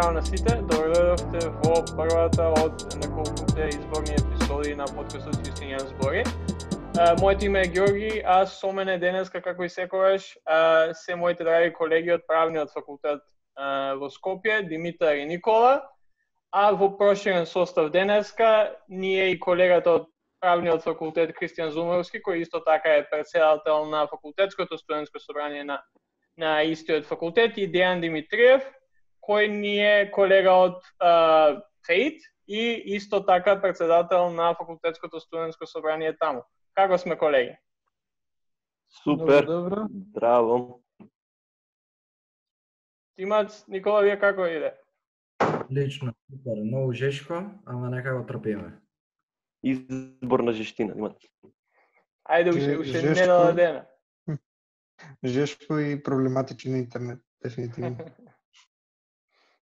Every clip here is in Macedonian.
Здраво на сите, добредојдовте во првата од неколкуте изборни епизоди на подкастот Вистинја збори. Моето име е Ѓорги, а со мене денеска, како и секогаш, се моите драги колеги од Правниот факултет во Скопје, Димитар и Никола, а во проширен состав денеска ние и колегата од Правниот факултет Кристијан Зумовски, кој исто така е председател на факултетското студентско собрание на истиот факултет, и Дејан Димитриев, кој ни е колега од ФЕИТ и исто така председател на факултетското студентско собрание таму. Како сме, колеги? Супер, Добро. здраво. Тимац, Никола, вие како иде? Лично, супер, многу жешко, ама некако трпиме. Избор на жештина имате. Ајде, уште Жешко. недела дена. Жешко и проблематичен интернет, дефинитивно.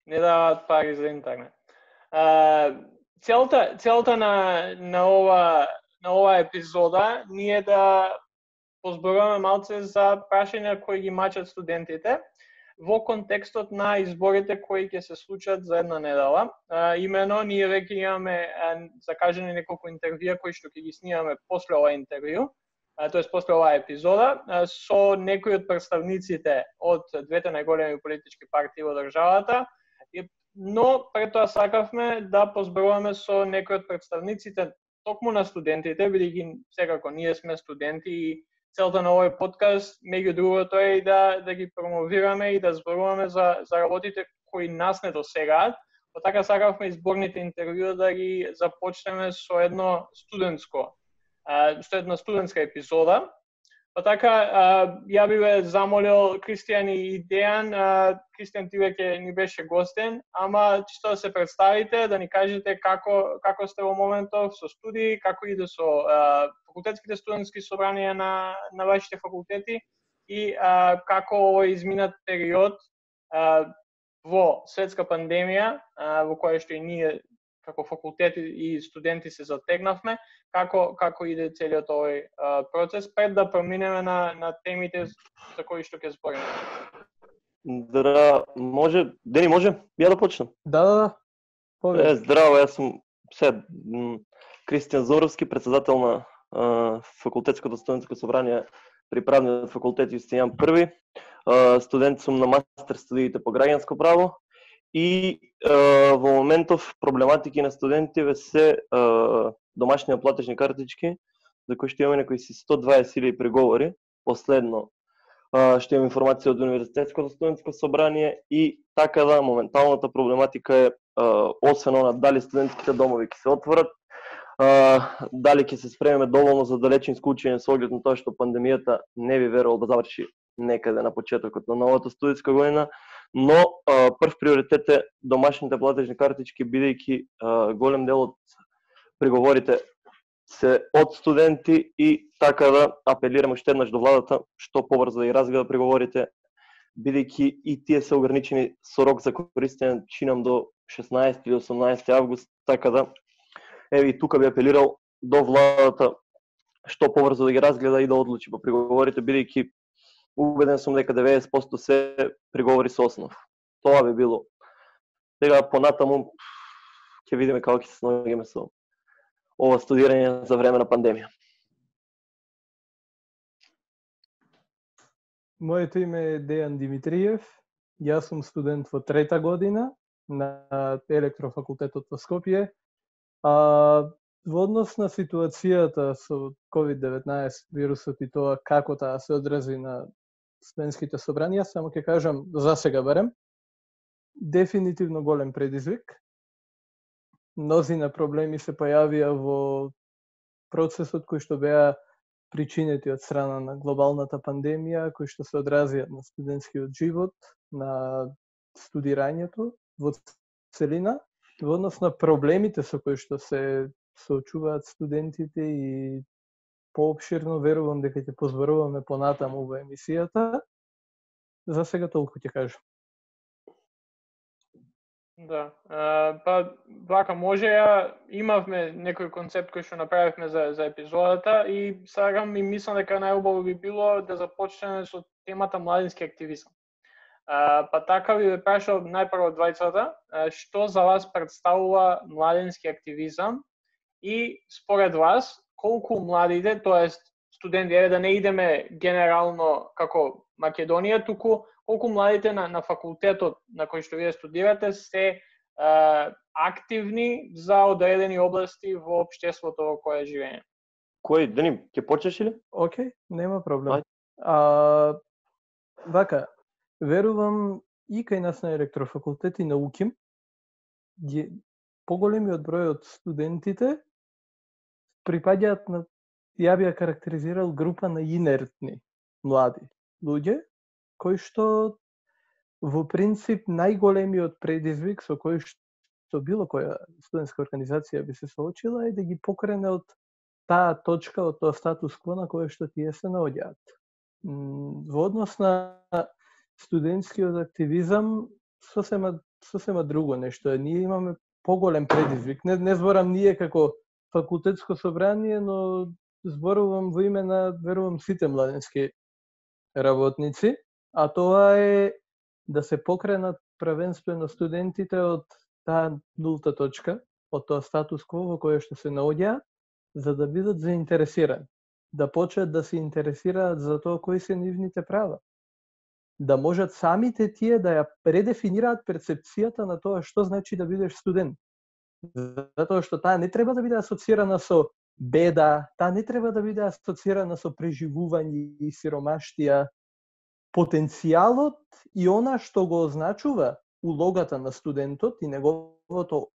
Не даваат пари за интернет. Целта на ова епизода ние да позборуваме малце за прашања кои ги мачат студентите во контекстот на изборите кои ќе се случат за една недела. Имено, ние веќе имаме закажани неколку интервјуа кои што ќе ги снимаме после ова интервју, тоест после оваа епизода, со некои од представниците од двете најголеми политички партии во државата, но пред тоа сакавме да позборуваме со некои од представниците токму на студентите, бидејќи секако ние сме студенти и целта на овој подкаст, меѓу другото, е и да ги промовираме и да зборуваме за работите кои нас не досегаат. Па така сакавме изборните интервјуа да ги започнеме со една студентска епизода. Па така, ја би ве замолил Кристијан и Дејан, Кристијан, ти веќе ни беше гостен, ама чисто да се представите, да ни кажете како сте во моментов со студии, како иде со факултетските студентски собранија на вашите факултети и како овој изминат период во светска пандемија, во која што и ние како факултети и студенти се затегнавме, како иде целиот овој процес, пред да преминеме на темите за кои што ќе збориме. Може, Дени, може? Ја да почнам? Да. Повеќе. Здраво, јас сум Кристијан Зоровски, председател на факултетското студентско собрание при Правниот факултет Јустинијан Први. Студент сум на мастер студиите по граѓанско право и во моментов проблематики на студентиве се домашни платежни картички, за кои што имаме некои 120.000 преговори. Последно што имам информација од Универзитетското студентско собрание и така да моменталната проблематика е освен она дали студентските домови ќе се отворат, дали ќе се спремиме доволно за далечинско учење со оглед на тоа што пандемијата не би верувал да заврши некаде на почетокот на новата студентска година, но прв приоритет е домашните платежни картички, бидејќи голем дел од приговорите се од студенти и така да апелирам уште еднаш до владата што побрзо да ги разгледа приговорите, бидејќи и тие се ограничени со рок за користење чинам до 16 или 18 август, така да еве и тука би апелирал до владата што побрзо да ги разгледа и да одлучи по приговорите, бидејќи убеден сум дека 90% се приговори со основ. Тоа би било. Сега понатаму ќе видиме како ќе се сногиме со ова студирање за време на пандемија. Моето име е Дејан Димитриев. Јас сум студент во трета година на Електрофакултетот во Скопје. Во однос на ситуацијата со COVID-19 вирусот и тоа како таа се одрази на студентските собранија, само ќе кажам за сега барем, дефинитивно голем предизвик. Мнозина проблеми се појавија во процесот кој што беа причинети од страна на глобалната пандемија, кои што се одразија на студентскиот живот, на студирањето во целина, во однос на проблемите со кои што се соочуваат студентите и поопширно верувам дека ќе позборуваме понатаму во емисијата. За сега толку ќе кажам. Да, па вака може имавме некој концепт кој што направивме за епизодата и сакам и мислам дека најубаво би било да започнеме со темата младински активизам. Па така би ве прашал најпрво двајцата, што за вас представува младенски активизам и според вас колку младите, тоест студенти, да не идеме генерално како Македонија, туку колку младите на факултетот на кој што вие студирате се активни за одредени области во општеството во кое живееме. Кој, Дени, ќе почнеш или? Океј, нема проблем. Ајде. Вака, верувам и кај нас на електрофакултет и на УКИМ, поголемиот број од студентите припаѓаат на, ја би ја карактеризирал група на инертни млади луѓе, кои што во принцип најголемиот предизвик со кој што било која студентска организација би се соочила е да ги покрене од таа точка, од тоа статус кво на кој што тие се наоѓаат. Во однос на студентскиот активизам сосема друго нешто. Ние имаме поголем предизвик. Не зборам ние како факултетско собрание, но зборувам во име на, верувам, сите младенски работници, а тоа е да се покренат првенствено студентите од таа нулта точка, од тоа статус кво во кој што се наоѓаат, за да бидат заинтересирани, да почнат да се интересираат за тоа кои се нивните права, да можат самите тие да ја предефинираат перцепцијата на тоа што значи да бидеш студент. Затоа што таа не треба да биде асоцирана со беда, таа не треба да биде асоцирана со преживување и сиромаштија. Потенцијалот и она што го означува улогата на студентот и неговата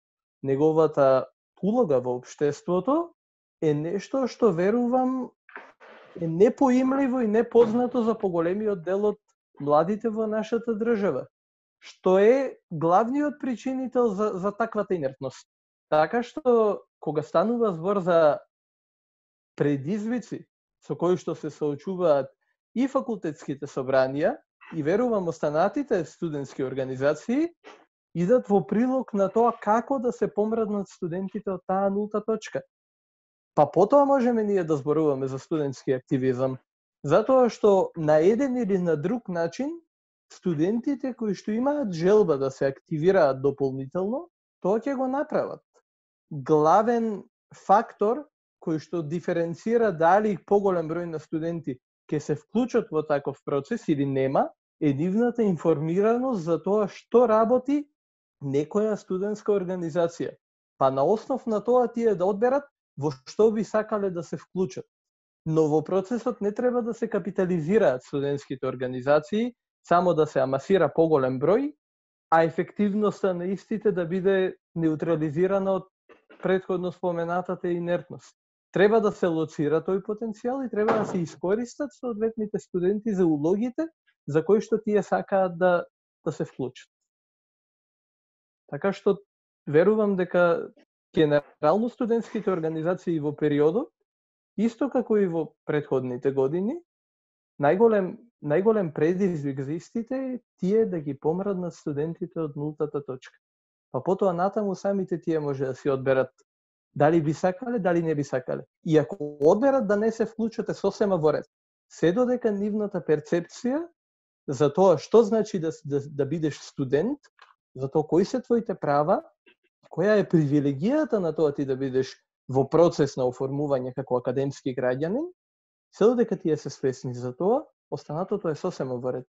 улога во општеството е нешто што верувам е непоимливо и непознато за поголемиот дел од младите во нашата држава, што е главниот причинител за таквата инертност. Така што кога станува збор за предизвици со кои што се соочуваат и факултетските собранија, и верувам останатите студентски организации, идат во прилог на тоа како да се помраднат студентите од таа нулта точка. Па потоа можеме ние да зборуваме за студентски активизам, затоа што на еден или на друг начин студентите кои што имаат желба да се активираат дополнително, тоа ќе го направат. Главен фактор кој што диференцира дали поголем број на студенти ќе се вклучат во таков процес или нема, е нивната информираност за тоа што работи некоја студентска организација. Па на основ на тоа тие да одберат во што би сакале да се вклучат. Но во процесот не треба да се капитализираат студентските организации, само да се амасира поголем број, а ефективноста на истите да биде неутрализирана од претходно споменатата инертност. Треба да се лоцира тој потенцијал и треба да се искористат соодветните студенти за улогите за кои што тие сакаат да се вклучат. Така што верувам дека генерално студентските организации во периодот, исто како и во претходните години, најголем предизвик за истите е тие да ги помраднат студентите од нултата точка. Па потоа натаму самите тие може да си одберат дали би сакале, дали не би сакале. И ако одберат да не се вклучате сосема во ред, се додека нивната перцепција за тоа што значи да бидеш студент, за тоа кои се твоите права, која е привилегијата на тоа ти да бидеш во процес на оформување како академски граѓанин, се додека тие се свесни за тоа, останатото е сосема во ред.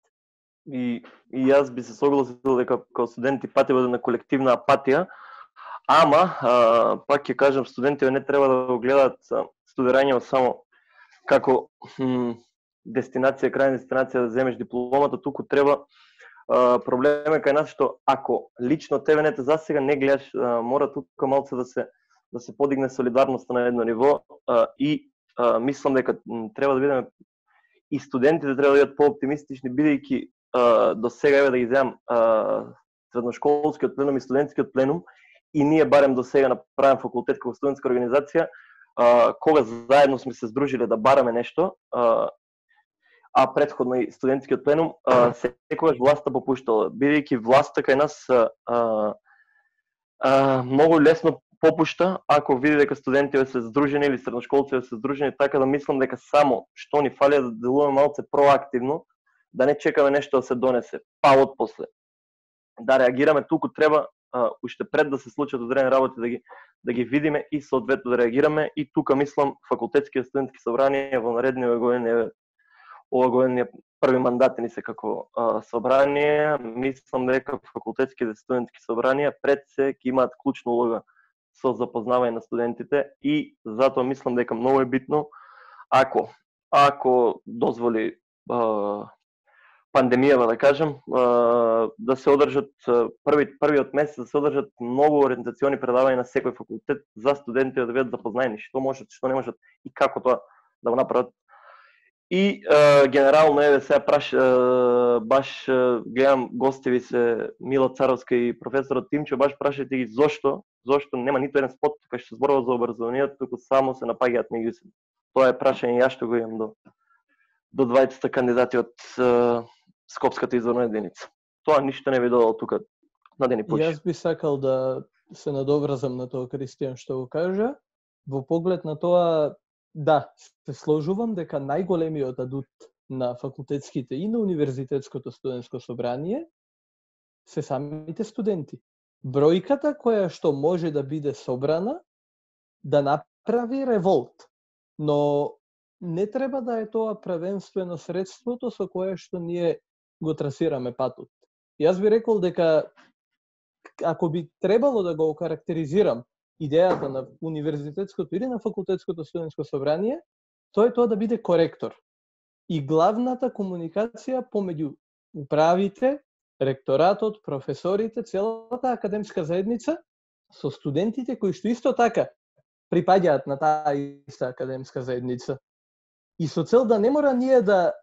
И јас би се согласил дека како студенти патиме на колективна апатија, ама пак ќе кажам, студентите не треба да го гледаат студирањето само како дестинација, крајна дестинација да земеш дипломата, туку треба проблем е кај нас што ако лично тебе не те засега, не гледаш, мора тука малце да се подигне солидарноста на едно ниво и мислам дека треба да бидеме и студентите треба да бидат по-оптимистични, бидејќи до сега еве да ги земам средношколскиот пленум и студентскиот пленум и ние барем до сега на правен факултет како студентска организација, кога заедно сме се здружиле да бараме нешто, а претходно и студентскиот пленум, секогаш власта попуштала, бидејќи власта кај нас многу лесно попушта ако види дека студентите се здружени или средношколците се здружени, така да мислам дека само што ни фали да делуваме малце проактивно, да не чекаме нешто да се донесе, па отпосле да реагираме туку треба уште пред да се случат одредени работи да ги видиме и соодветно да реагираме. И тука мислам факултетски студентски собрание во наредниве години, ова година први мандат ни се како собрание, мислам дека факултетските студентски собранија пред се ќе имаат клучна улога со запознавање на студентите и затоа мислам дека многу е битно ако дозволи пандемијава, да кажем, да се одржат првиот месец да се одржат многу ориентациони предавања на секој факултет за студентите да бидат запознаени што можат, што не можат и како тоа да го направат. И генерално еве сега баш гледам гостеви се Мила Царовска и професорот Тимчо, баш прашајте ги зошто нема ниту еден спот кај што зборува за образованието, туку само се напаѓаат меѓу себе. Тоа е прашање ја што го имам до двајцата кандидати од Скопската изборна единица. Тоа ништо не ви додал тука на ден и почи. Јас би сакал да се надоврзам на тоа Кристијан што го кажа. Во поглед на тоа, да, се сложувам дека најголемиот адут на факултетските и на универзитетското студентско собрание се самите студенти. Бројката која што може да биде собрана да направи револт. Но не треба да е тоа првенствено средството со кое што ние го трасираме патот. Јас би рекол дека ако би требало да го окарактеризирам идејата на универзитетското или на факултетското студентско собрание, тоа е тоа да биде коректор. И главната комуникација помеѓу управите, ректоратот, професорите, целата академска заедница со студентите кои што исто така припаѓаат на таа иста академска заедница. И со цел да не мора ние да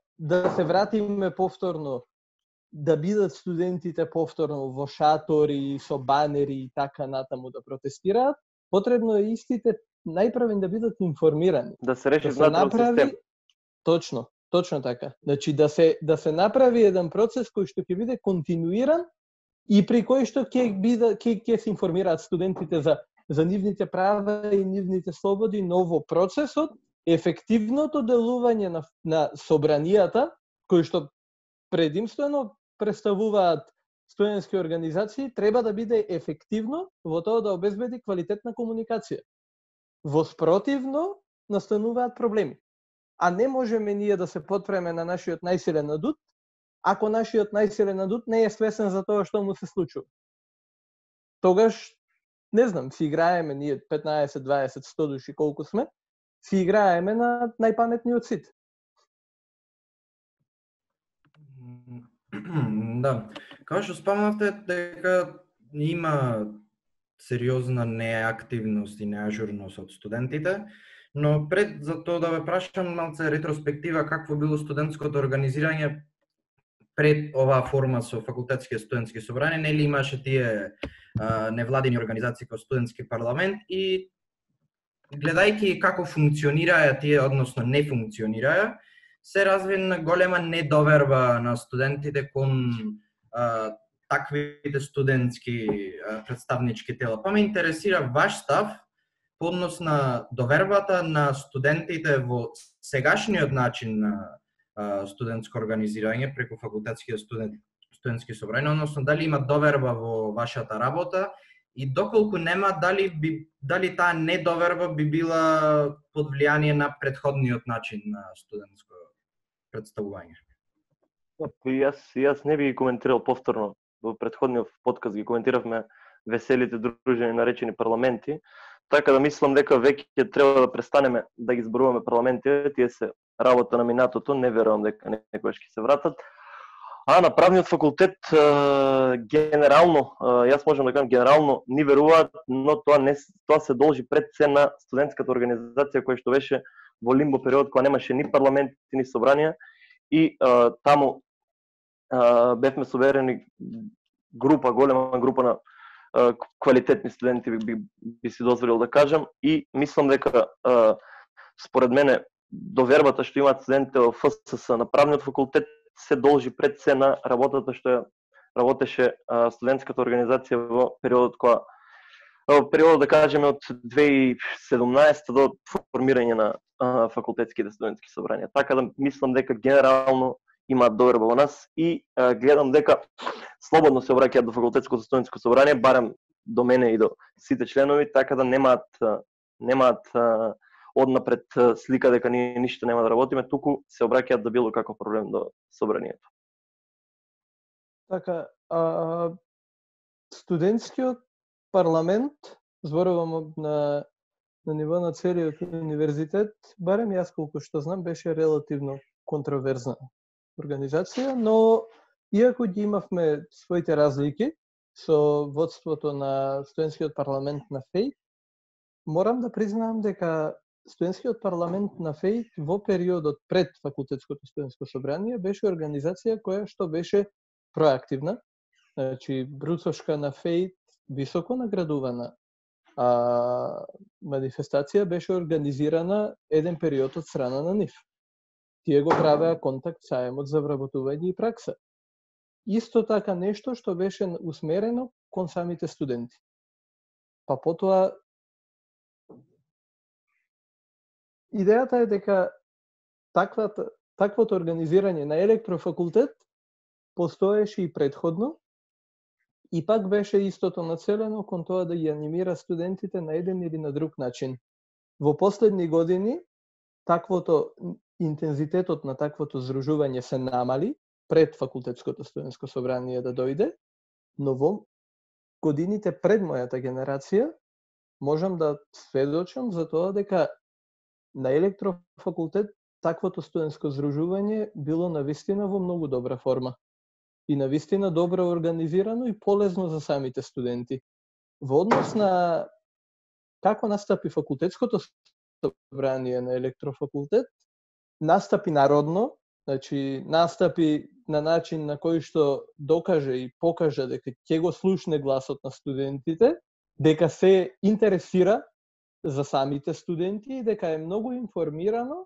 се вратиме повторно, да бидат студентите повторно во шатори, со банери и така натаму да протестираат, потребно е истите најпрвен да бидат информирани. Да се реши внатрешен систем. Точно така. Значи да се направи еден процес кој што ќе биде континуиран и при кој што ќе се информираат студентите за нивните права и нивните слободи, но во процесот ефективното делување на собранијата, кои што предимствено представуваат студентски организации, треба да биде ефективно во тоа да обезбеди квалитетна комуникација. Во спротивно настануваат проблеми. А не можеме ние да се потпреме на нашиот најсилен адут, ако нашиот најсилен адут не е свесен за тоа што му се случува. Тогаш, не знам, си играеме ние 15, 20, 100 души колку сме, си играеме на најпаметниот сите. Да. Како што спомнавте дека има сериозна неактивност и неажурност од студентите, но пред за тоа да ве прашам малце ретроспектива какво било студентското организирање пред оваа форма со факултетски студентски собрани, нели имаше тие невладини организации како студентски парламент и гледајќи како функционираа тие, односно не функционираа, се развина голема недоверба на студентите кон таквите студентски представнички тела. Па ме интересира ваш став по однос на довербата на студентите во сегашниот начин на студентско организирање преку факултетските студентски собрани, односно дали има доверба во вашата работа и доколку нема, дали таа недоверба би била под влијание на претходниот начин на студентско представување? Јас не би ги коментирал повторно. Во претходниот подкаст ги коментиравме веселите дружини наречени парламенти, така да мислам дека веќе треба да престанеме да ги зборуваме парламенти, тие се работа на минатото, не верувам дека некогаш ќе се вратат. А на правниот факултет генерално, јас можам да кажам генерално ни веруваат, но тоа се должи пред се на студентската организација која што беше во лимбо период кога немаше ни парламенти ни собранија и таму бевме соверени голема група на квалитетни студенти би си дозволил да кажам и мислам дека според мене довербата што имаат студентите во ФСС на правниот факултет се должи пред се на работата што ја работеше студентската организација во периодот да кажеме од 2017 до формирање на факултетските студентски собрања. Така да мислам дека генерално имаат доверба во нас и гледам дека слободно се обраќаат до факултетското студентско собрание, барем до мене и до сите членови, така да немаат однапред слика дека ние ништо нема да работиме, туку се обраќаат да било каков проблем до собранието. Така, студентскиот парламент, зборувам на ниво на целиот универзитет, барем јас колку што знам, беше релативно контроверзна организација, но иако ги имавме своите разлики со водството на студентскиот парламент на ФЕЙ, морам да признаам дека студентскиот парламент на ФЕЙ во периодот пред факултетското студентско собрание беше организација која што беше проактивна. Значи, Бруцошка на ФЕЙ високо наградувана манифестација беше организирана еден период од страна на НИФ. Тие го правеа контакт саемот за вработување и пракса. Исто така нешто што беше усмерено кон самите студенти. Па потоа идејата е дека таквото организирање на електрофакултет постоеше и предходно и пак беше истото нацелено кон тоа да ги анимира студентите на еден или на друг начин. Во последни години интензитетот на таквото здружување се намали пред факултетското студентско собрание да дојде, но во годините пред мојата генерација можам да сведочам за тоа дека на електрофакултет таквото студентско здружување било навистина во многу добра форма и навистина добро организирано и полезно за самите студенти. Во однос на како настапи факултетското собрание на електрофакултет, настапи народно, значи настапи на начин на кој што докаже и покаже дека ќе го слушне гласот на студентите, дека се интересира за самите студенти и дека е многу информирано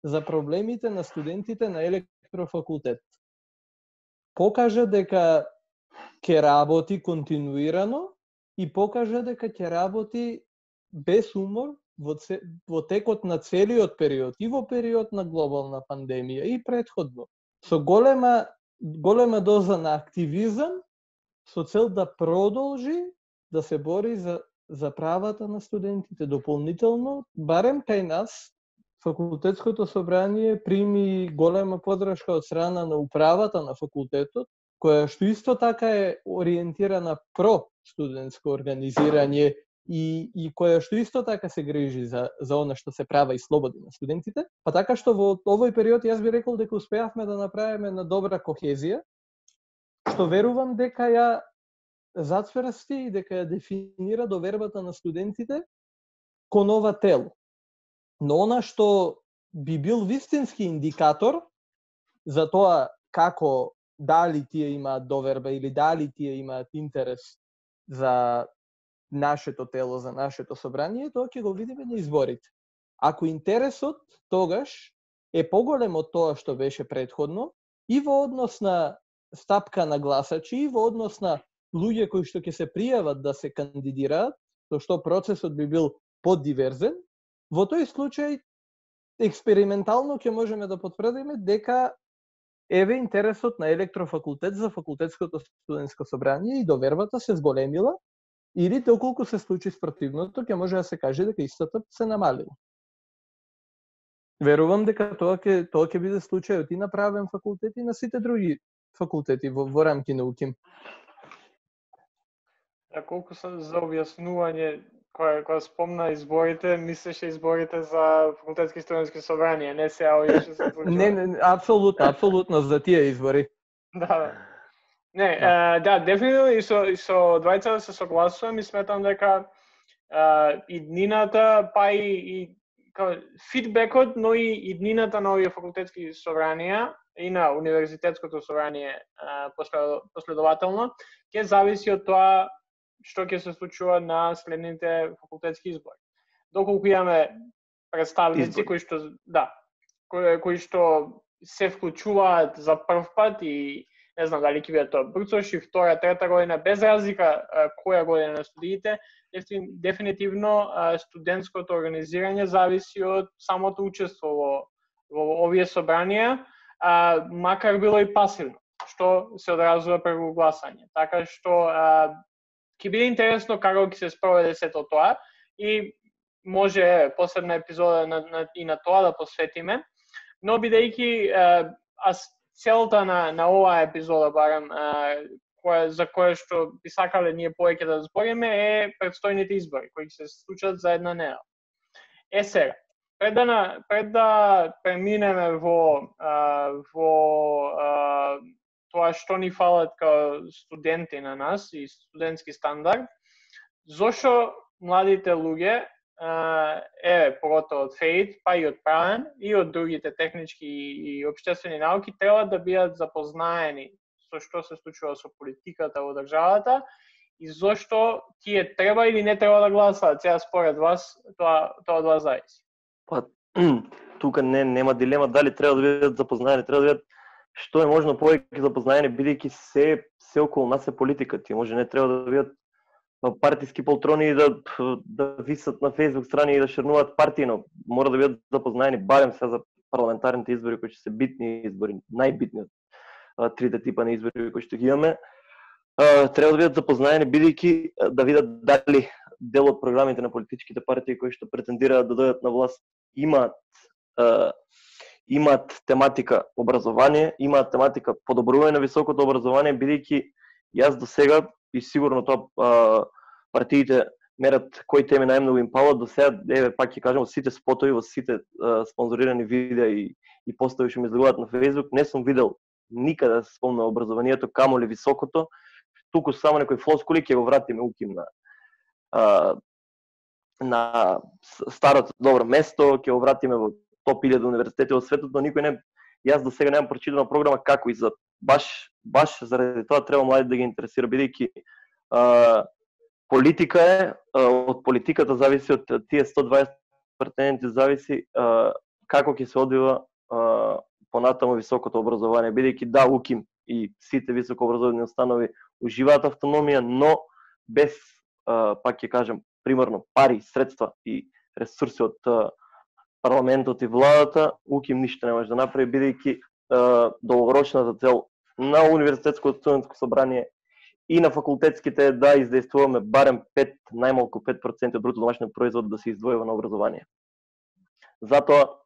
за проблемите на студентите на електрофакултет. Покажа дека ќе работи континуирано и покажа дека ќе работи без умор во текот на целиот период, и во период на глобална пандемија и предходно, со голема доза на активизам, со цел да продолжи да се бори за правата на студентите. Дополнително, барем кај нас, факултетското собрание прими голема подршка од страна на управата на факултетот, која што исто така е ориентирана про студентско организирање и која што исто така се грижи за она што се права и слободи на студентите. Па така што во овој период јас би рекол дека успеавме да направиме на добра кохезија, што верувам дека ја зацврсти и дека ја дефинира довербата на студентите кон ова тело. Но она што би бил вистински индикатор за тоа како дали тие имаат доверба или дали тие имаат интерес за нашето тело, за нашето собрание, тоа ќе го видиме на изборите. Ако интересот тогаш е поголем од тоа што беше предходно и во однос на стапка на гласачи и во однос на луѓе кои што ќе се пријават да се кандидираат, со што процесот би бил поддиверзен, во тој случај експериментално ќе можеме да потврдиме дека еве интересот на електрофакултет за факултетското студентско собрание и довербата се зголемила, или доколку се случи спротивното, ќе може да се каже дека истата се намалила. Верувам дека тоа ќе биде случајот и на правен факултет и на сите други факултети во рамки на УКИМ. Колку за објаснување, кога спомна изборите, мислеше изборите за факултетски студентски собрание, не се овие што се случува. Не, апсолутно за тие избори. Да. Не, да, дефинитивно и со двајцата се согласувам и сметам дека иднината, па и фидбекот, но и иднината на овие факултетски собранија и на универзитетското собрание последователно, ќе зависи од тоа што ќе се случува на следните факултетски избори. Доколку имаме представници кои што се вклучуваат за прв пат и не знам дали ќе биде тоа Бруцош и втора, трета година, без разлика која година на студиите, дефинитивно студентското организирање зависи од самото учество во овие собранија макар било и пасивно, што се одразува прво гласање. Така што ќе биде интересно како ќе се спроведе сето тоа и може посебна епизода и на тоа да посветиме, но бидејќи целта на оваа епизода барем за кое што би сакале ние повеќе да збориме е предстојните избори кои ќе се случат за една недела. Сега, пред да преминеме во тоа што ни фалат као студенти на нас и студентски стандард, зошто младите луѓе поготово од ФЕИД, па и од правен и од другите технички и општествени науки треба да бидат запознаени со што се случува со политиката во државата и зошто тие треба или не треба да гласаат. Сега според вас тоа од вас зависи. Па тука нема дилема дали треба да бидат запознаени, треба да бидат што е можно повеќе запознаени, бидејќи се околу нас е политика. Тие може не треба да бидат партиски полтрони и да висат на Facebook страни и да шернуваат партијно. Мора да бидат запознаени барем сега за парламентарните избори кои ќе се битни избори, најбитни од трите типа на избори кои што ги имаме. Треба да бидат запознаени бидејќи да видат дали дел од програмите на политичките партии кои што претендираат да дојдат на власт имаат тематика образование, имаат тематика подобрување на високото образование, бидејќи јас до сега и сигурно тоа партиите мерат кои теми најмногу им палат, до сега, пак ќе кажам, во сите спотови, во сите спонзорирани видеа и постови што ми излегуваат на Facebook, не сум видел никаде да се спомна образованието, камоли високото, туку само некои флоскули ќе го вратиме уким на старото добро место, ќе го вратиме во топ 1000 универзитети во светот, но никој не, јас до сега немам прочитана програма како и за баш заради тоа треба младите да ги интересира, бидејќи политика е, од политиката зависи, од тие 120 претенденти зависи како ќе се одвива понатаму високото образование, бидејќи да, УКИМ и сите високообразовани установи уживаат автономија, но без, пак ќе кажам, примерно пари, средства и ресурси од парламентот и владата, УКИМ ништо не може да направи, бидејќи долгорочната цел на универзитетското студентско собрание и на факултетските да издействуваме барем 5, најмалку 5% од бруто домашниот производ да се издвојува на образование. Затоа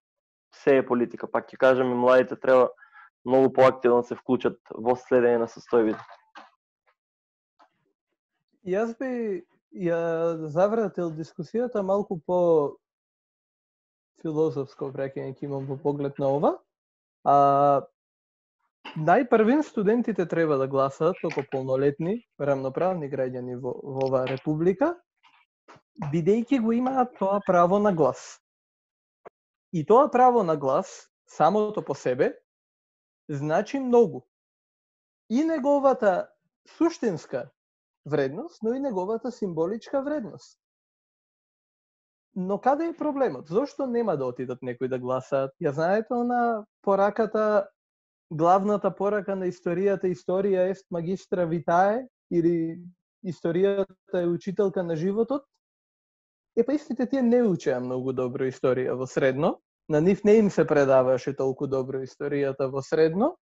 се е политика, пак ќе кажам, и младите треба многу поактивно да се вклучат во следење на состојбите. Јас би ја завратил дискусијата малку по филозофско враќање ќе имам во поглед на ова. Најпрвен студентите треба да гласаат како полнолетни, рамноправни граѓани во оваа република, бидејќи го имаат тоа право на глас. И тоа право на глас, самото по себе, значи многу. И неговата суштинска вредност, но и неговата символичка вредност. Но каде е проблемот? Зошто нема да отидат некои да гласаат? Ја знаете на пораката, главната порака на историјата, историја ест магистра витае, или историјата е учителка на животот? Па истите тие не учеа многу добро историја во средно, на нив не им се предаваше толку добро историјата во средно,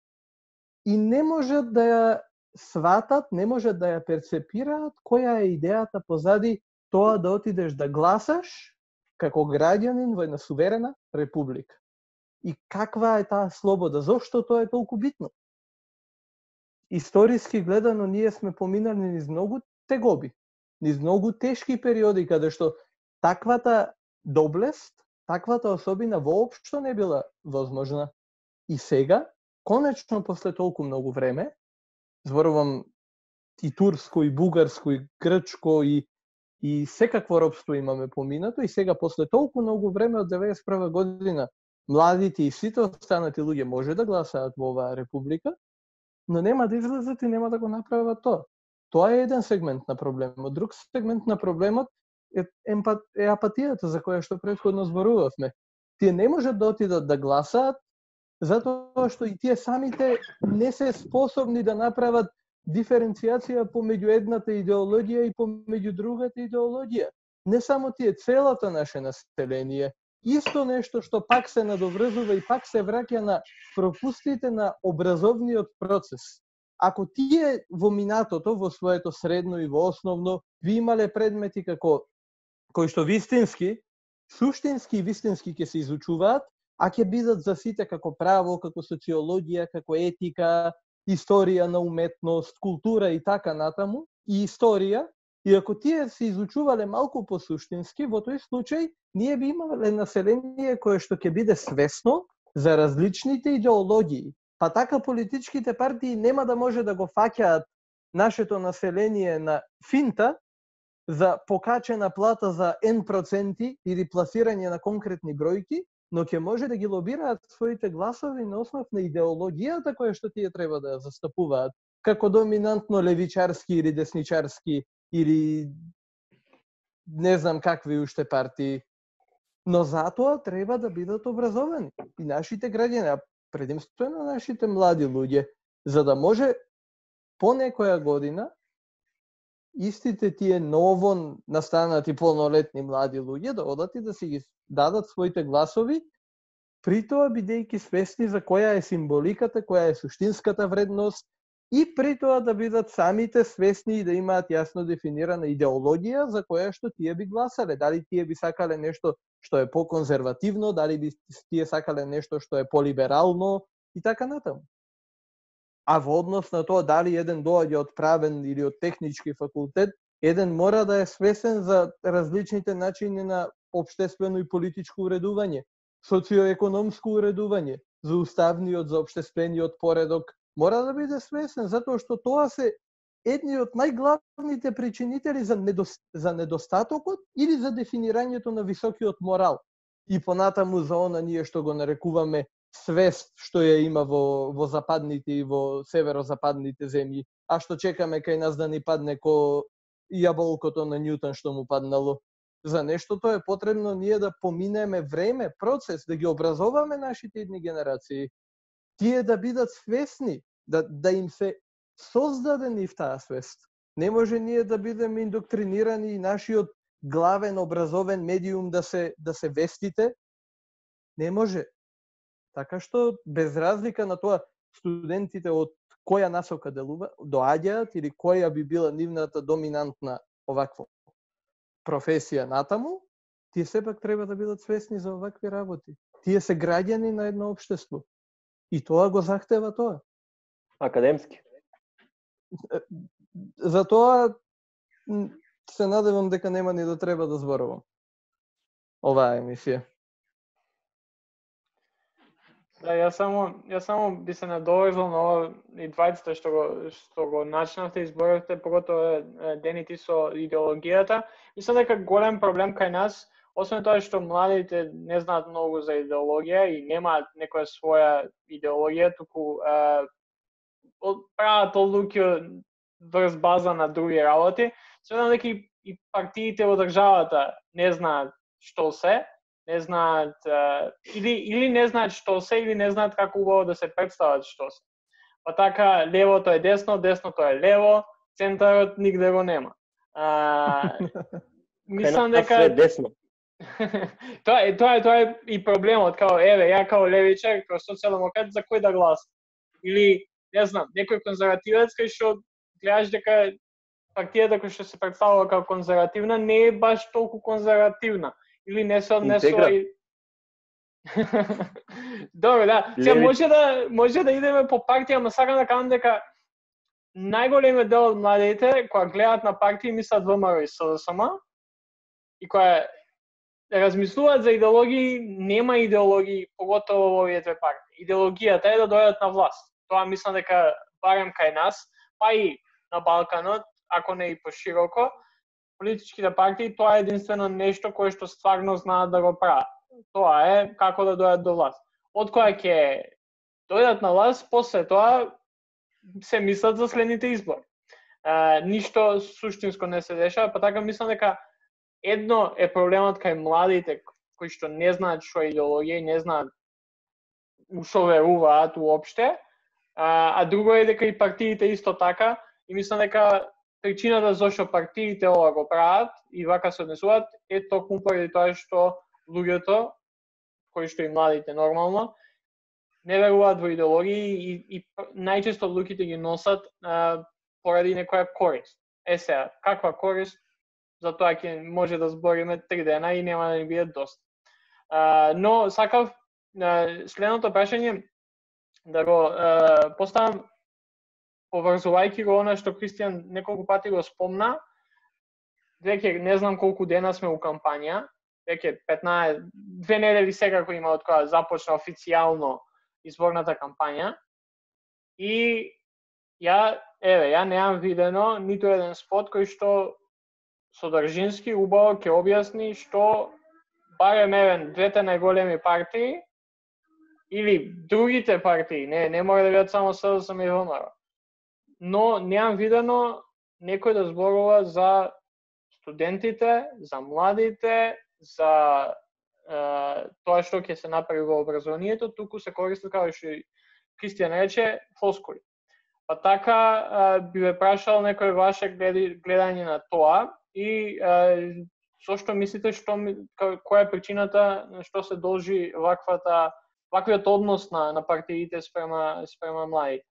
и не можат да ја сватат, не можат да ја перцепираат која е идејата позади тоа да отидеш да гласаш како граѓанин во една суверена република. И каква е таа слобода? Зошто тоа е толку битно? Историски гледано, ние сме поминали низ многу тегоби, низ многу тешки периоди, каде што таквата доблест, таквата особина воопшто не била возможна. И сега, конечно, после толку многу време, зборувам и турско, и бугарско, и грчко, и секакво робство имаме поминато, и сега, после толку многу време, од 91 година, младите и сите останати луѓе може да гласаат во оваа република, но нема да излезат и нема да го направат тоа. Тоа е еден сегмент на проблемот. Друг сегмент на проблемот е апатијата за која што претходно зборувавме. Тие не можат да отидат да гласаат, затоа што и тие самите не се способни да направат диференцијација помеѓу едната идеологија и помеѓу другата идеологија. Не само тие, целата наше население. исто нешто што пак се надоврзува и пак се враќа на пропустите на образовниот процес. Ако тие во минатото, во своето средно и во основно, ви имале предмети кои што вистински, суштински и вистински ќе се изучуваат, а ќе бидат за сите како право, како социологија, како етика, историја на уметност, култура и така натаму, и историја, и ако тие се изучувале малку по-суштински, во тој случај ние би имале население кое што ќе биде свесно за различните идеологии. Па така политичките партии нема да може да го фаќаат нашето население на финта за покачена плата за N% или пласирање на конкретни бројки, но ќе може да ги лобираат своите гласови на основ на идеологијата која што тие треба да ја застапуваат, како доминантно левичарски или десничарски или не знам какви уште партии. Но затоа треба да бидат образовани и нашите граѓани, предимствено нашите млади луѓе, за да може по некоја година истите тие ново настанати полнолетни млади луѓе да одат и да си ги дадат своите гласови, при тоа бидејќи свесни за која е символиката, која е суштинската вредност и при тоа да бидат самите свесни и да имаат јасно дефинирана идеологија за која што тие би гласале. Дали тие би сакале нешто што е по-конзервативно, дали би тие сакале нешто што е по-либерално и така натаму. А во однос на тоа дали еден доаѓа од правен или од технички факултет, еден мора да е свесен за различните начини на општествено и политичко уредување, социоекономско уредување, за уставниот, за општествениот поредок, мора да биде свесен, затоа што тоа се едни од најглавните причинители за недостатокот или за дефинирањето на високиот морал. И понатаму за она ние што го нарекуваме свест што ја има во западните и во северозападните земји, а што чекаме кај нас да ни падне ко јаболкото на Њутон што му паднало. За нештото е потребно ние да поминеме време, процес, да ги образоваме нашите идни генерации. Тие да бидат свесни, да им се создаде нив таа свест. Не може ние да бидеме индоктринирани и нашиот главен образовен медиум да се вестите. Не може. Така што, без разлика на тоа, студентите од која насока доаѓаат или која би била нивната доминантна оваква професија натаму, тие сепак треба да бидат свесни за овакви работи. Тие се граѓани на едно општество. И тоа го захтева тоа. Академски. За тоа се надевам дека нема ни да треба да зборувам. Оваа емисија. Да, јас само би се надоврзал на ова и двајцата што го начнавте и зборовте, поготово дените со идеологијата. Мислам дека голем проблем кај нас, освен тоа што младите не знаат многу за идеологија и немаат некоја своја идеологија, туку прават одлуки врз база на други работи. Сметам дека и партиите во државата не знаат што се, не знаат или не знаат што се, или не знаат како убаво да се представат што се. Па така левото е десно, десното е лево, центарот нигде го нема. Мислам дека е десно. Тоа е и проблемот, као еве, ја као левичар, као социјалдемократ, за кој да гласам? Или не знам, некој конзервативец кај што гледаш дека партијата која што се представува како конзервативна не е баш толку конзервативна. Или не со Добро, да. Сега може да идеме по партија, ама сакам да кажам дека најголемиот дел од младите кои гледаат на партии мислат ВМРО и СДСМ и кои размислуваат за идеологии, нема идеологии, поготово во овие две партии. Идеологијата е да дојдат на власт. Тоа мислам дека барем кај нас, па и на Балканот, ако не и пошироко, политичките партии, тоа е единствено нешто кое што стварно знаат да го прават. Тоа е како да дојдат до власт. Од која ќе дојдат на власт, после тоа се мислат за следните избори. Ништо суштинско не се дешава, па така мислам дека едно е проблемот кај младите кои што не знаат што е идеологија и не знаат што веруваат уопште, а друго е дека и партиите исто така, и мислам дека причината зашто партиите ова го прават и вака се однесуваат е токму поради тоа што луѓето кои што и младите нормално, не веруваат во идеологии и најчесто луѓето ги носат поради некоја корист. Сега, каква корист? За тоа ќе може да збориме 3 дена и нема да ни биде доста. Но сакав следното прашање да го поставам поврзувајќи го она што Кристијан неколку пати го спомна. Веќе не знам колку дена сме у кампања, веќе 15, 2 недели секако има од кога започна официјално изборната кампања. И ја немам видено ниту еден спот кој што содржински убаво ќе објасни што барем двете најголеми партии или другите партии, не мора да бидат само СДСМ и ВМРО. Но немам видено некој да зборува за студентите, за младите, за тоа што ќе се направи во образованието, туку се користат, како што Кристијан рече, флоскули. Па така би ве прашал некој ваше гледање на тоа и зошто мислите која е причината што се должи ваквиот однос на партиите спрема младите?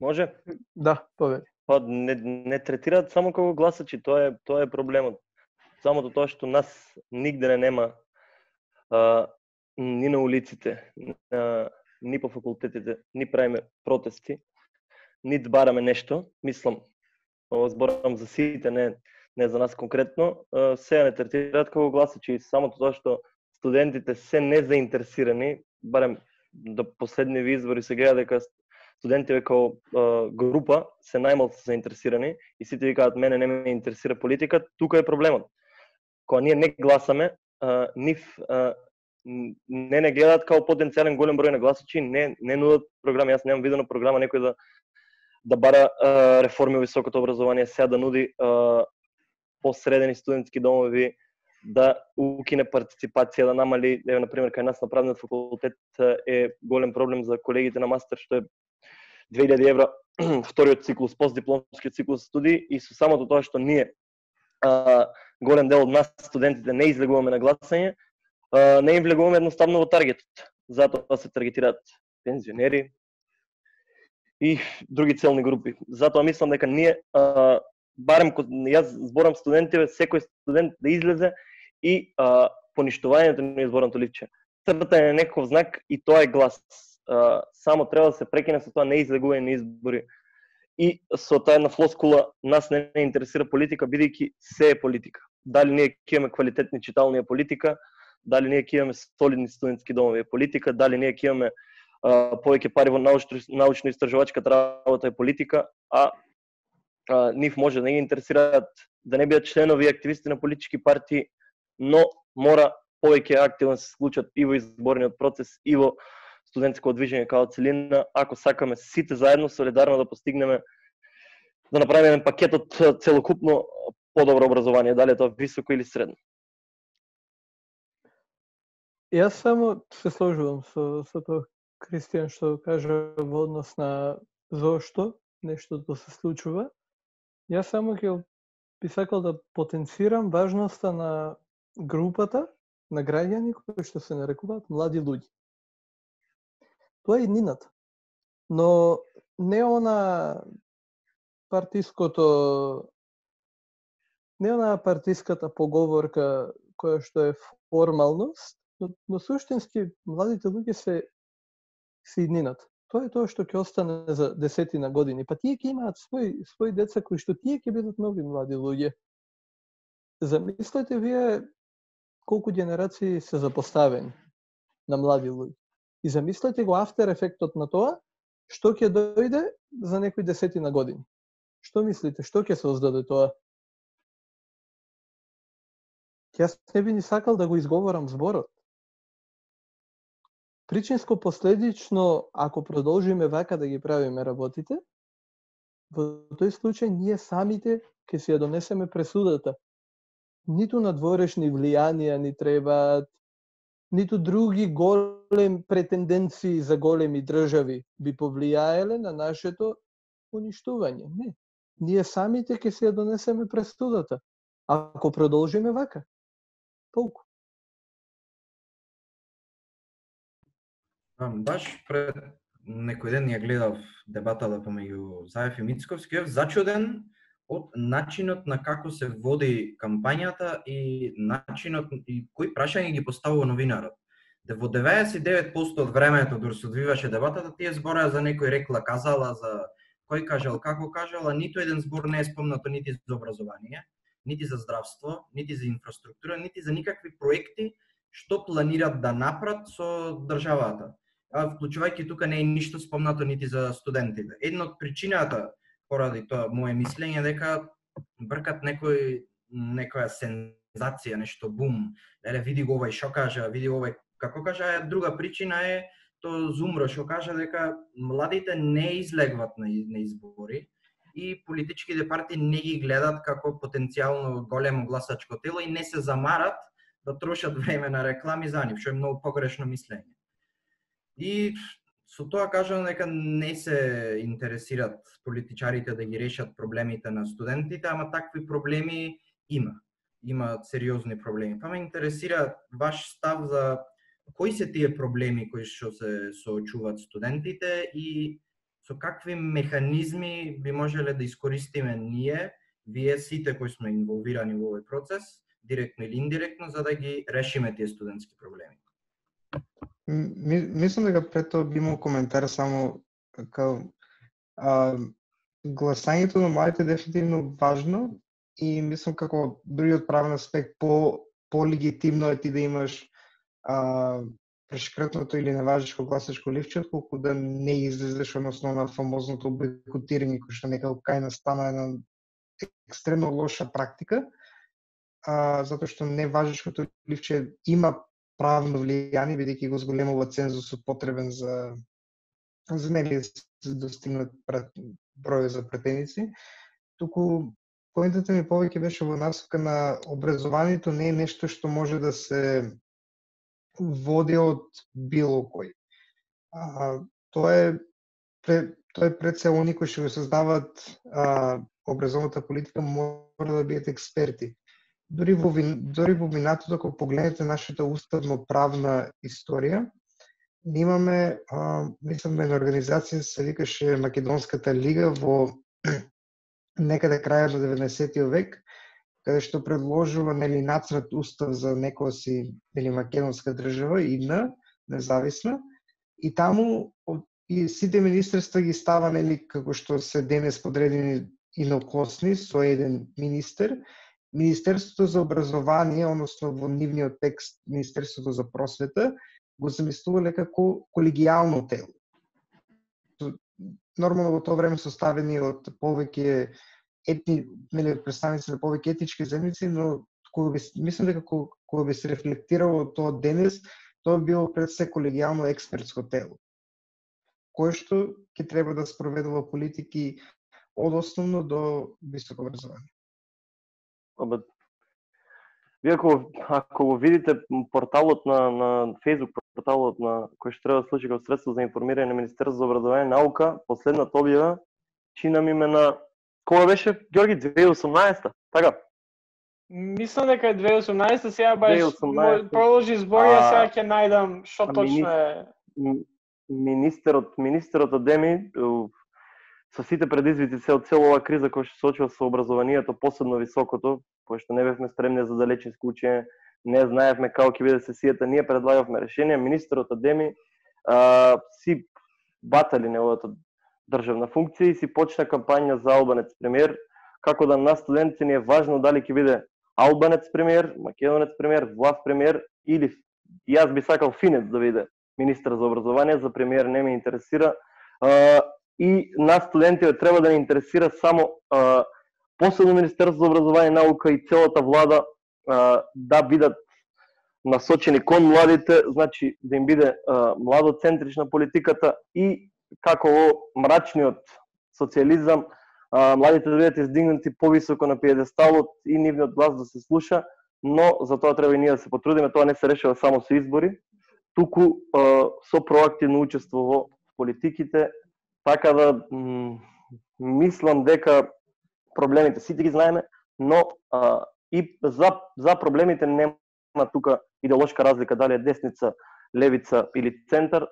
Може? Да, повели. Па не третираат само како гласачи, тоа е проблемот. Самото тоа што нас нигде не нема ни на улиците, ни по факултетите, ни правиме протести, ни бараме нешто, мислам, зборам за сите, не за нас конкретно, сега не третираат како гласачи. Самото тоа што студентите се незаинтересирани, барем до последниви избори се гледа дека студентите како група се најмалку заинтересирани и сите викаат мене не ме интересира политика, тука е проблемот. Кога ние не гласаме, нив не гледаат како потенцијален голем број на гласачи, не нудат програми. Јас немам видено програма некој да бара реформи во високото образование, сега да нуди посредени студентски домови, да укине партиципација, да намали, на пример, кај нас на правниот факултет е голем проблем за колегите на мастер, што е 2000 евра вториот циклус, постдипломскиот циклус студии, и со самото тоа што ние, голем дел од нас студентите не излегуваме на гласање, не им влегуваме едноставно во таргетот. Затоа се таргетираат пензионери и други целни групи. Затоа мислам дека ние, барем јас зборам студентите, секој студент да излезе и поништувањето на изборното ливче. Цртање на некој знак и тоа е глас. Само треба да се прекине со тоа неизлегување на избори. И со таа една флоскула нас не интересира политика, бидејќи се е политика. Дали ние ќе имаме квалитетни читални е политика, дали ние ќе имаме солидни студентски домови е политика, дали ние ќе имаме повеќе пари во научно-истражувачката работа е политика, нив може да не ги интересираат да не бидат членови и активисти на политички партии, но мора повеќе активно се случат и во изборниот процес, и во студентско движење као целина, ако сакаме сите заедно солидарно да постигнеме, да направиме еден пакет од целокупно подобро образование, дали е тоа високо или средно. Јас само се сложувам со тоа, Кристијан, што кажа во однос на зошто нештото се случува. Јас само ќе би сакал да потенцирам важноста на групата на граѓани кои што се нарекуваат млади луѓе. Тоа е иднината. Но не она партиската поговорка која што е формалност, но суштински младите луѓе се иднината. Тоа е тоа што ќе остане за десетина години. Па тие ќе имаат своји деца кои што тие ќе бидат нови млади луѓе. Замислете вие колку генерации се запоставени на млади луѓе. И замислете го афтер ефектот на тоа, што ќе дојде за некои десетина години. Што мислите, што ќе се оздаде тоа? Јас не би ни сакал да го изговорам зборот. Причинско-последично, ако продолжиме вака да ги правиме работите, во тој случај ние самите ќе си ја донесеме пресудата. Ниту надворешни влијанија ни требаат, ниту други големи претенденции за големи држави би повлијаеле на нашето уништување. Не. Ние самите ќе си ја донесеме пресудата. ако продолжиме вака. Толку. Баш пред некој ден ја гледав дебатата помеѓу Заев и Мицковски, бев зачуден од начинот на како се води кампањата и начинот и кои прашања ги поставува новинарот. Во 99% од времето дори се одвиваше дебатата, тие збореа за некој рекла казала, за кој кажал, како кажал, а ниту еден збор не е спомнато нити за образование, нити за здравство, нити за инфраструктура, нити за никакви проекти што планират да направат со државата. Вклучувајќи тука не е ништо спомнато нити за студентите. Една од причината поради тоа мое мислење дека бркат некоја сензација, нешто бум. Види го овај што кажа, види овај како кажа. Друга причина е тоа Зумро што кажа дека младите не излегват на избори и политичките партии не ги гледат како потенцијално големо гласачко тело и не се замарат да трошат време на реклами за нив, што е многу погрешно мислење. И со тоа кажам дека не се интересират политичарите да ги решат проблемите на студентите, ама такви проблеми има. Има сериозни проблеми. Па ме интересира ваш став за кои се тие проблеми кои што се соочуваат студентите и со какви механизми би можеле да искористиме вие сите кои сме инволвирани во овој процес, директно или индиректно, за да ги решиме тие студентски проблеми. Мислам дека пред тоа би имал коментар само како гласањето на младите е дефинитивно важно и мислам како други од правен аспект по-легитимно е ти да имаш прешкртното или неважешко гласачко ливче, отколку да не излезеш односно на фамозното бойкотирање, кој што некако кај настана една екстремно лоша практика, затоа што неважешкото ливче има правно влијание, бидејќи го зголемува цензусот потребен за нели да достигнат број за пратеници. Туку поентата ми повеќе беше во насока на образованието не е нешто што може да се води од било кој. Тоа е пред се они кои што го создаваат образовната политика мора да бидат експерти. Дори во минатото, ако погледнете нашата уставно-правна историја, имаме, мислам, една организација се викаше Македонската лига во некаде крајот на 90-тиот век, каде што предложува нели нацрт устав за некоја си нели македонска држава независна, и таму и сите министерства ги става нели како што се денес подредени иноклосни со еден министер. Министерството за образование, односно во нивниот текст Министерството за просвета, го замислувале како колегијално тело. Нормално во тоа време составени од повеќе представници на повеќе етнички заедници, но мислам дека кога би се рефлектирало тоа денес, тоа било пред се колегијално експертско тело, кое што ќе треба да спроведува политики од основно до високо образование. Вие ако го видите порталот на Facebook, порталот на кој што треба да служи како средство за информирање на Министерството за образование и наука, последната објава чина ми на кога беше Ѓорги 2018, така? Мислам дека е 2018, сега баш продолжи зборија, сега ќе најдам што точно е. Министерот Адеми со сите предизвици се од цела оваа криза која што се соочува со образованието, посебно високото, пошто не бевме спремни за далечинско учење, не знаевме како ќе биде сесијата, ние предлагавме решение, министерот Адеми си батали неговата државна функција и си почна кампања за албанец премиер, како да на студентите ни е важно дали ќе биде албанец премиер, македонец премиер, влав премиер или јас би сакал финец да биде министер за образование, за премиер не ме интересира. И нас студентите треба да не интересира само посебно Министерство за образование и наука и целата влада да бидат насочени кон младите, значи да им биде младоцентрична политиката и како во мрачниот социализам младите да бидат издигнати повисоко на пиедесталот и нивниот глас да се слуша, но за тоа треба и ние да се потрудиме, тоа не се решава само со избори, туку со проактивно учество во политиките. Така да мислам дека проблемите сите ги знаеме, но и за проблемите нема тука идеолошка разлика дали е десница, левица или центар,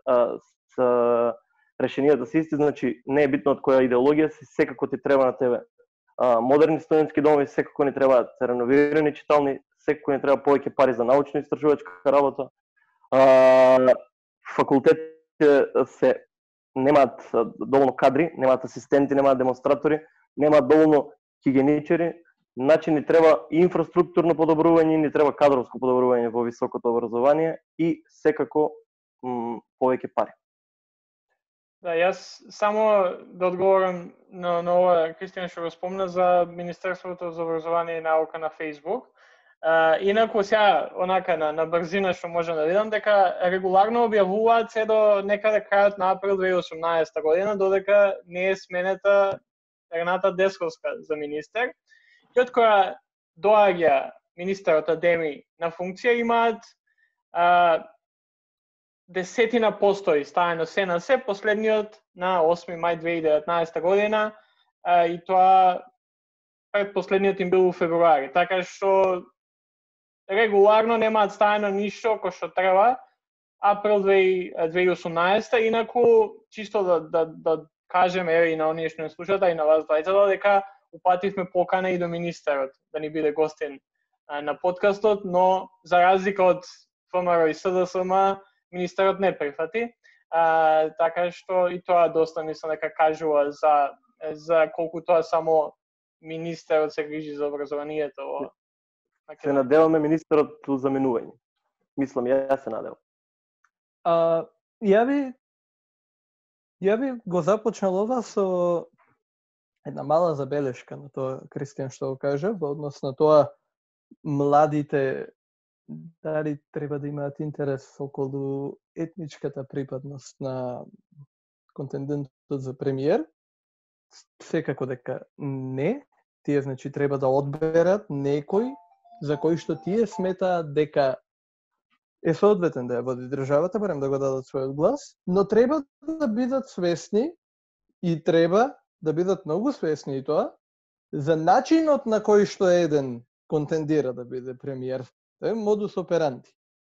решенијата се исти, значи не е битно од која идеологија си, секако ти треба на тебе модерни студентски домови, секако ни требаат реновирани читални, секако ни треба повеќе пари за научно-истражувачка работа. Факултетите се немаат доволно кадри, немаат асистенти, немаат демонстратори, немаат доволно хигиеничари, значи ни треба инфраструктурно подобрување, ни треба кадровско подобрување во високото образование и секако повеќе пари. Да, јас само да одговорам на ова, Кристијан што го спомна за Министерството за образование и наука на Facebook. Инаку сега, онака на брзина што можам да видам, дека регуларно објавуваат се до некаде крајот на април 2018 година, додека не е сменета Рената Десковска за министер. И од која доаѓа министерот Адеми на функција, имаат десетина постои ставено се на се, последниот на 8 мај 2019 година, и тоа предпоследниот им бил у февруари. Така што регуларно немаат ставено ништо кој што треба април 2018, инаку чисто да кажеме и на оние што не слушаат, и на вас двајцата, дека упативме покана и до министерот да ни биде гостин на подкастот, но за разлика од ВМРО и СДСМ, министерот не прифати, така што и тоа доста мислам дека кажува за колку тоа само министерот се грижи за образованието во Македонија. Се надеваме министерот заменување. Мислам, јас се надевам. Ја би го започнал ова со една мала забелешка на тоа, Кристијан, што го кажа, во однос на тоа младите дали треба да имаат интерес околу етничката припадност на контендентот за премиер. Секако дека не. Тие, значи, треба да одберат некој за кој што тие сметаат дека е соодветен да ја води државата, барем да го дадат својот глас, но треба да бидат свесни и треба да бидат многу свесни и тоа за начинот на кој што еден контендира да биде премиер. Тоа е модус операнди.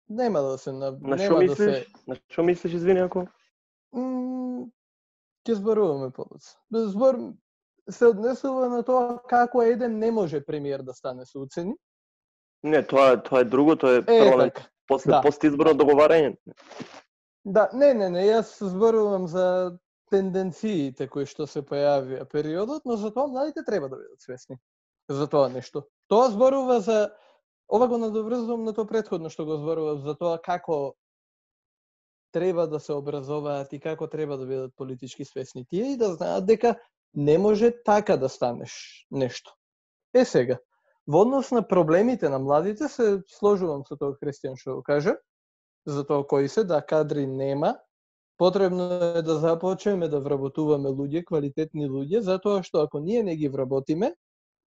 Нема да се На што мислиш, извини ако? Ќе зборуваме подоцна. Збор се однесува на тоа како еден не може премиер да стане со уцени. Не, тоа е друго, тоа е парламент после постизборно договарање. Да, не, јас зборувам за тенденциите кои што се појавија периодот, но за тоа младите треба да бидат свесни за тоа нешто. Тоа зборува за ова го надоврзувам на тоа претходно што го зборував за тоа како треба да се образуваат и како треба да бидат политички свесни тие и да знаат дека не може така да станеш нешто. Сега, во однос на проблемите на младите се сложувам со тоа Кристијан што го кажа, за тоа кои се да кадри нема, потребно е да започнеме да вработуваме луѓе, квалитетни луѓе, затоа што ако ние не ги вработиме,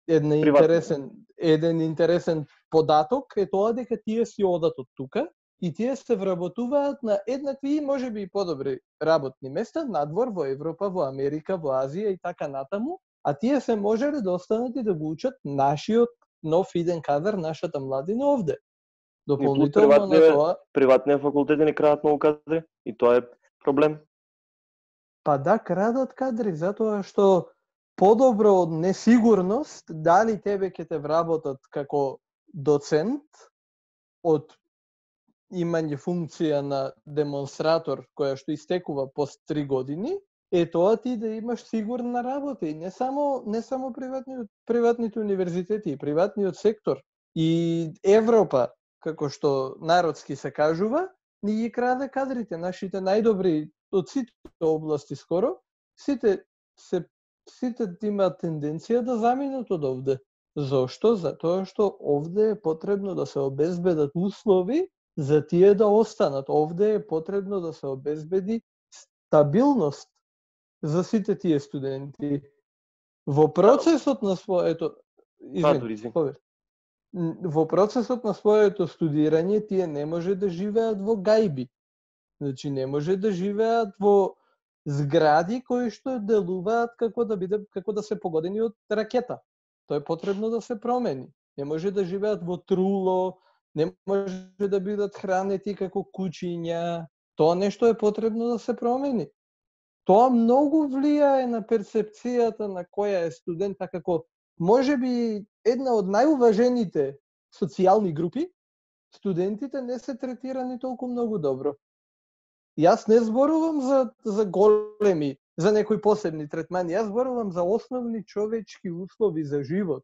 еден интересен податок е тоа дека тие си одат од тука и тие се вработуваат на еднакви и можеби и подобри работни места надвор во Европа, во Америка, во Азија и така натаму, а тие се можеле да останат и да го учат нашиот нов иден кадар, нашата младина овде. Дополнително на тоа, приватниот факултети не крадат многу кадри и тоа е проблем. Па да, крадат кадри затоа што подобро од несигурност дали тебе ќе те вработат како доцент од имање функција на демонстратор која што истекува пост 3 години, е тоа ти да имаш сигурна работа и не само приватните универзитети, и приватниот сектор и Европа, како што народски се кажува, ни ги краде кадрите, нашите најдобри од сите области скоро, сите имаат тенденција да заминат од овде. Зошто? Затоа што овде е потребно да се обезбедат услови за тие да останат. Овде е потребно да се обезбеди стабилност за сите тие студенти. Во процесот на своето во процесот на своето студирање тие не може да живеат во гајби. Значи не може да живеат во згради кои што делуваат како да се погодени од ракета. Тоа е потребно да се промени. не може да живеат во труло, не може да бидат хранети како кучиња. Тоа нешто е потребно да се промени. Тоа многу влијае на перцепцијата на која е студент, како можеби една од најуважените социјални групи, студентите не се третирани толку многу добро. Јас не зборувам за големи, за некои посебни третмани, јас зборувам за основни човечки услови за живот.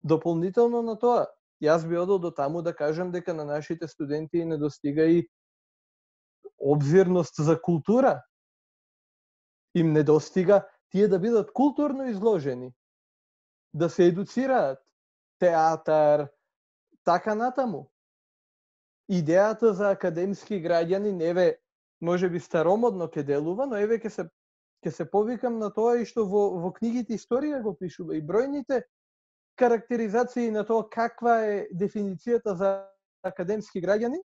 Дополнително на тоа, јас би одел до таму да кажам дека на нашите студенти недостига и обзирност за култура. Им недостига тие да бидат културно изложени, да се едуцираат, театар, така натаму. Идејата за академски граѓани неве можеби старомодно ќе делува, но еве ќе се повикам на тоа и што во книгите историја го пишува и бројните карактеризации на тоа каква е дефиницијата за академски граѓани,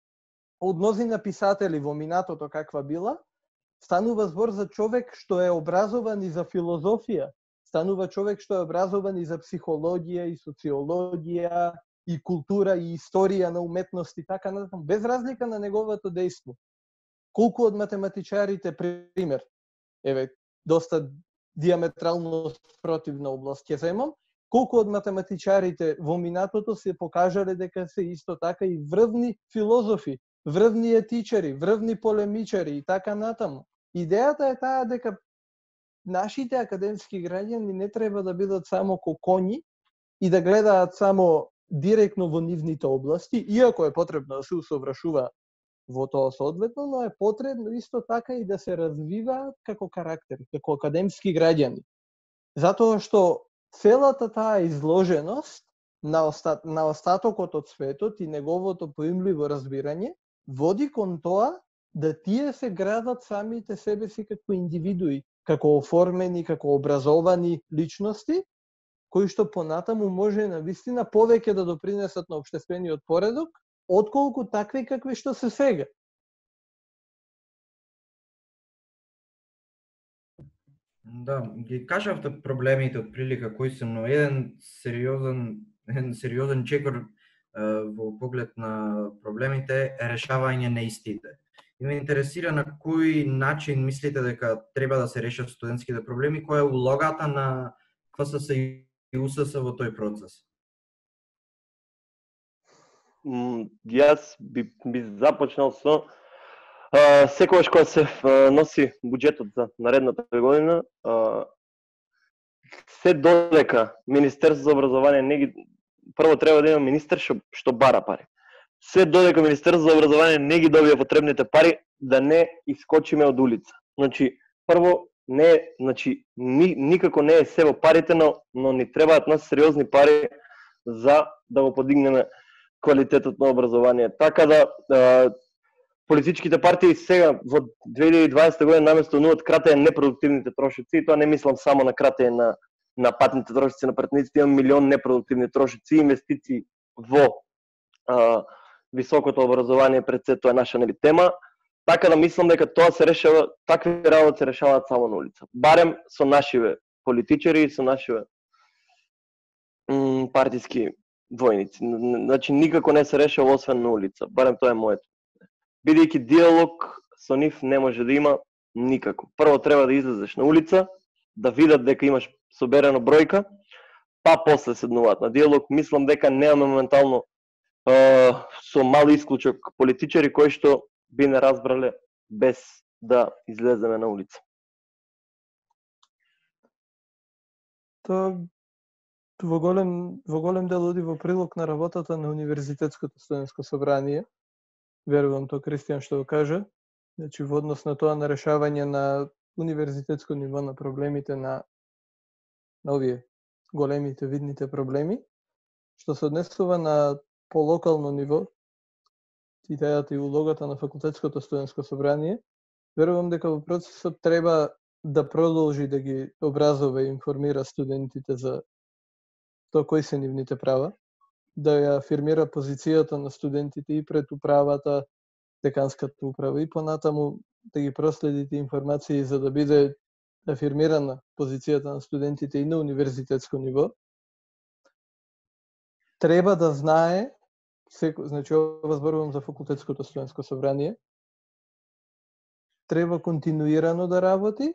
од мнозина писатели во минатото каква била, станува збор за човек што е образован и за филозофија, станува човек што е образован и за психологија и социологија и култура и историја на уметности, така натаму, без разлика на неговото дејство. Колку од математичарите, пример, еве, доста диаметрално спротивна област ќе земам, колку од математичарите во минатото се покажале дека се исто така и врвни филозофи, врвни етичари, врвни полемичари и така натаму. Идејата е таа дека нашите академски граѓани не треба да бидат само кокоњи и да гледаат само директно во нивните области, иако е потребно да се усовршува во тоа соодветно, но е потребно исто така и да се развиваат како карактери, како академски граѓани. Затоа што целата таа изложеност на остатокот од светот и неговото поимливо разбирање води кон тоа да тие се градат самите себе си како индивидуи, како оформени, како образовани личности, кои што понатаму може навистина повеќе да допринесат на општествениот поредок, отколку такви какви што се сега. Да, ги кажавте проблемите од прилика кои се, но еден сериозен чекор во поглед на проблемите е решавање на истите. И ме интересира на кој начин мислите дека треба да се решат студентските проблеми, која е улогата на ФСС и УСС во тој процес? Јас би започнал со секогаш кога се носи буџетот за наредната година, се додека Министерството за образование не ги прво треба да има министер што бара пари. Се додека Министерството за образование не ги добија потребните пари, да не искочиме од улица. Значи, прво никако не е се во парите, но ни требаат нас сериозни пари за да го подигнеме квалитетот на образование. Така да политичките партии сега во 2020 година наместо нуат кратење непродуктивните трошоци, и тоа не мислам само на кратење на патните трошоци на пратениците, има милион непродуктивни трошоци, инвестиции во високото образование пред се, тоа е наша тема. Така да мислам дека тоа се решава, такви работи се решаваат само на улица. Барем со нашиве политичари и со нашиве партиски војници. Значи никако не се решава освен на улица. Барем тоа е моето. Бидејќи диалог со нив не може да има никако. Прво треба да излезеш на улица, да видат дека имаш соберена бројка, па после седнуваат на диалог. Мислам дека немаме моментално со мал исклучок политичари кои што би не разбрале без да излеземе на улица. Тоа во голем дел оди во прилог на работата на Универзитетското студентско собрание. Верувам тоа Кристијан што го кажа. Значи во однос на тоа на решавање на универзитетско ниво на проблемите на овие големите видните проблеми, што се однесува на полокално ниво, идејата и улогата на факултетското студентско собрание, верувам дека во процесот треба да продолжи да ги образува и информира студентите за тоа кои се нивните права, да ја афирмира позицијата на студентите и пред управата, деканската управа и понатаму да ги проследите информации за да биде афирмирана позицијата на студентите и на универзитетско ниво. треба да знае, значи ова зборувам за факултетското студентско собрание, треба континуирано да работи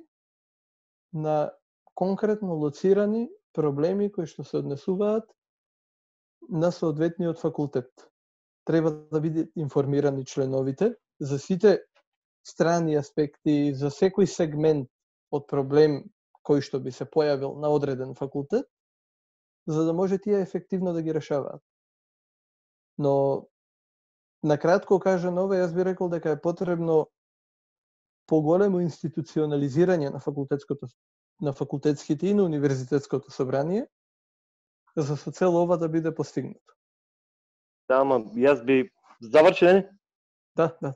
на конкретно лоцирани проблеми кои што се однесуваат на соодветниот факултет. Треба да бидат информирани членовите за сите страни аспекти, за секој сегмент од проблем кој што би се појавил на одреден факултет, за да може тие ефективно да ги решаваат. Но, накратко кажано, јас би рекол дека е потребно поголемо институционализирање на факултетските и на универзитетското собрание, за со цел ова да биде постигнато. Да, ама јас би завршен. Да.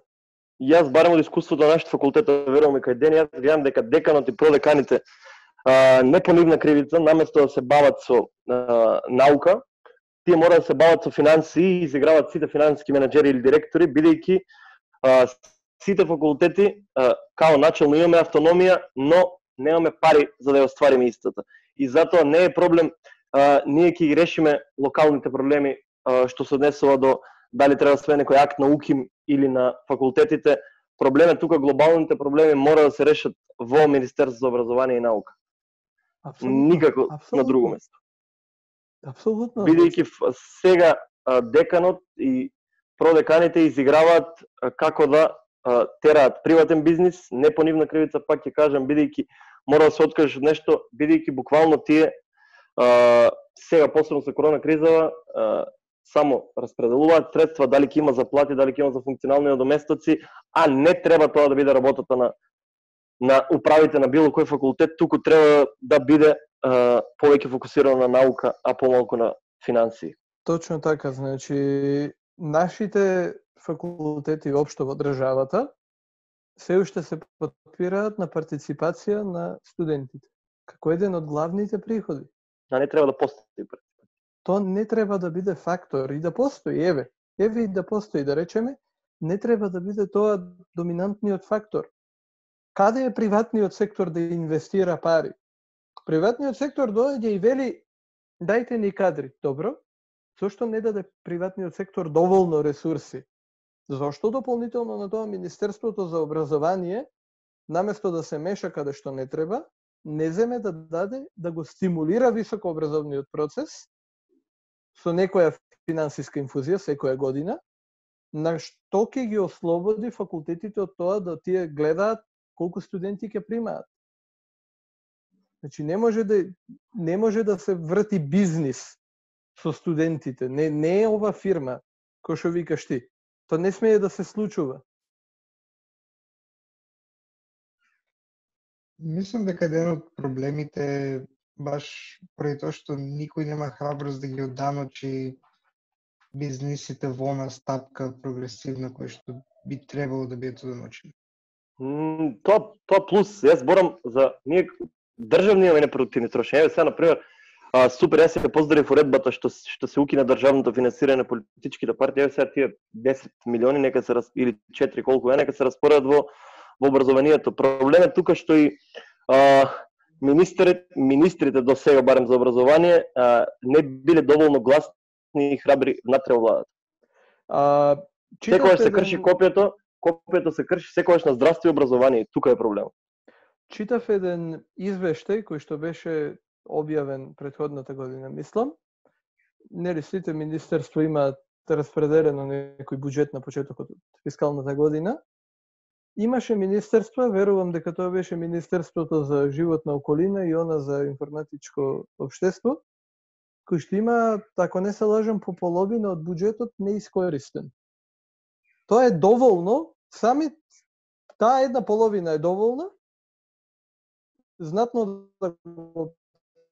Јас барем од искуството на нашите факултета, верувам и кај ден, јас гледам дека деканот и продеканите не по нивна кривица, наместо да се бават со наука, тие мора да се бават со финансии и изиграват сите финансиски менаџери или директори, бидејќи сите факултети као начелно имаме автономија, но немаме пари за да ја оствариме истата. И затоа не е проблем ние ќе ги решиме локалните проблеми што се однесува до дали треба да се некој акт на УКИМ или на факултетите. Проблемот тука, глобалните проблеми мора да се решат во Министерство за образование и наука. Никако на друго место. Апсолутно. Бидејќи сега деканот и продеканите изиграваат како да тераат приватен бизнис, не по нивна кривица, пак ќе кажам, бидејќи мора да се откажеш од нешто, бидејќи буквално тие сега посебно со корона кризава само распределуваат средства, дали ќе има заплати, дали ќе има за функционални надоместоци, а не треба тоа да биде работата на управите на било кој факултет, туку треба да биде повеќе фокусирано на наука, а помалку на финансии. Точно така, значи нашите факултети општо во државата се уште се потпираат на партиципација на студентите, како еден од главните приходи. А не треба да постои. То не треба да биде фактор и да постои, еве и да постои, да речеме, не треба да биде тоа доминантниот фактор. Каде е приватниот сектор да инвестира пари? Приватниот сектор доаѓа и вели, дајте ни кадри. Добро, зошто не даде приватниот сектор доволно ресурси? Зошто дополнително на тоа Министерството за образование, наместо да се меша каде што не треба, не земе да даде, да го стимулира високообразовниот процес со некоја финансиска инфузија секоја година, на што ќе ги ослободи факултетите од тоа да тие гледаат колку студенти ќе примаат. Значи не може да се врти бизнис со студентите. Не е ова фирма кој што викаш ти. Тоа не смее да се случува. Мислам дека еден од проблемите е баш поради тоа што никој нема храброст да ги одданочи бизнисите во она стапка прогресивна која што би требало да бидат одданочени. Тоа плюс, јас зборам за ние државни имаме непродуктивни трошења. Еве сега на пример супер, јас се поздравив уредбата што се укина државното финансирање на политичките партии. Еве сега тие 10 милиони нека се или 4 колку е, нека се распоредат во образованието. Проблемот тука што и министрите до сега барем за образование не биле доволно гласни и храбри внатре во владата. Секогаш се крши копието се крши секогаш на здравство и образование. Тука е проблемот. Читав еден извештај кој што беше објавен претходната година, мислам. Нели сите министерства имаат распределено некој буџет на почетокот од фискалната година. Имаше министерства, верувам дека тоа беше Министерството за животна околина и она за информатичко општество, кој што има, ако не се лажам, по половина од буџетот неискористен. Тоа е доволно, таа една половина е доволна, знатно да го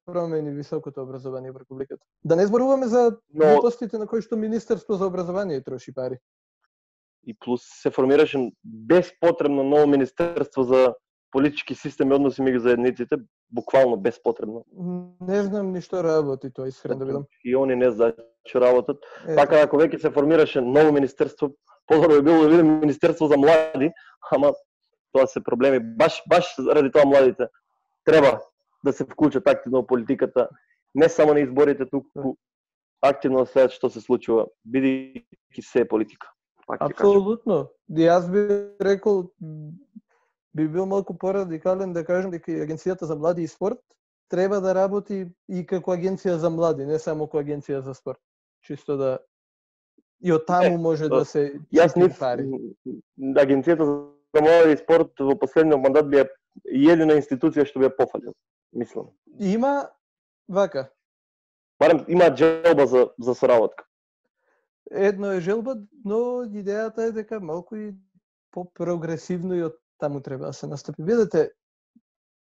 промени високото образование во Републиката. Да не зборуваме за глупостите на кои што Министерство за образование троши пари. И плюс се формираше безпотребно ново Министерство за политички системи односи меѓу заедниците, буквално безпотребно. Не знам ни што работи тоа, искрено да видам. И они не знаат што работат. Така ако веќе се формираше ново министерство, подобро би било да биде Министерство за млади, ама тоа се проблеми. Баш заради тоа младите треба да се вклучат активно во политиката, не само на изборите туку, активно да следат што се случува, бидејќи се е политика. Пак ќе кажам. Апсолутно. Јас би рекол, би бил малку порадикален да кажам дека Агенцијата за млади и спорт треба да работи и како агенција за млади, не само како агенција за спорт. Чисто да и од таму може да се Јас не пари. Агенцијата за млади и спорт во последниот мандат би едина институција што би ја пофалил, мислам. Има вака. Барем има желба за соработка. Едно е желба, но идејата е дека малку и по-прогресивно и од таму треба да се настапи. Видете,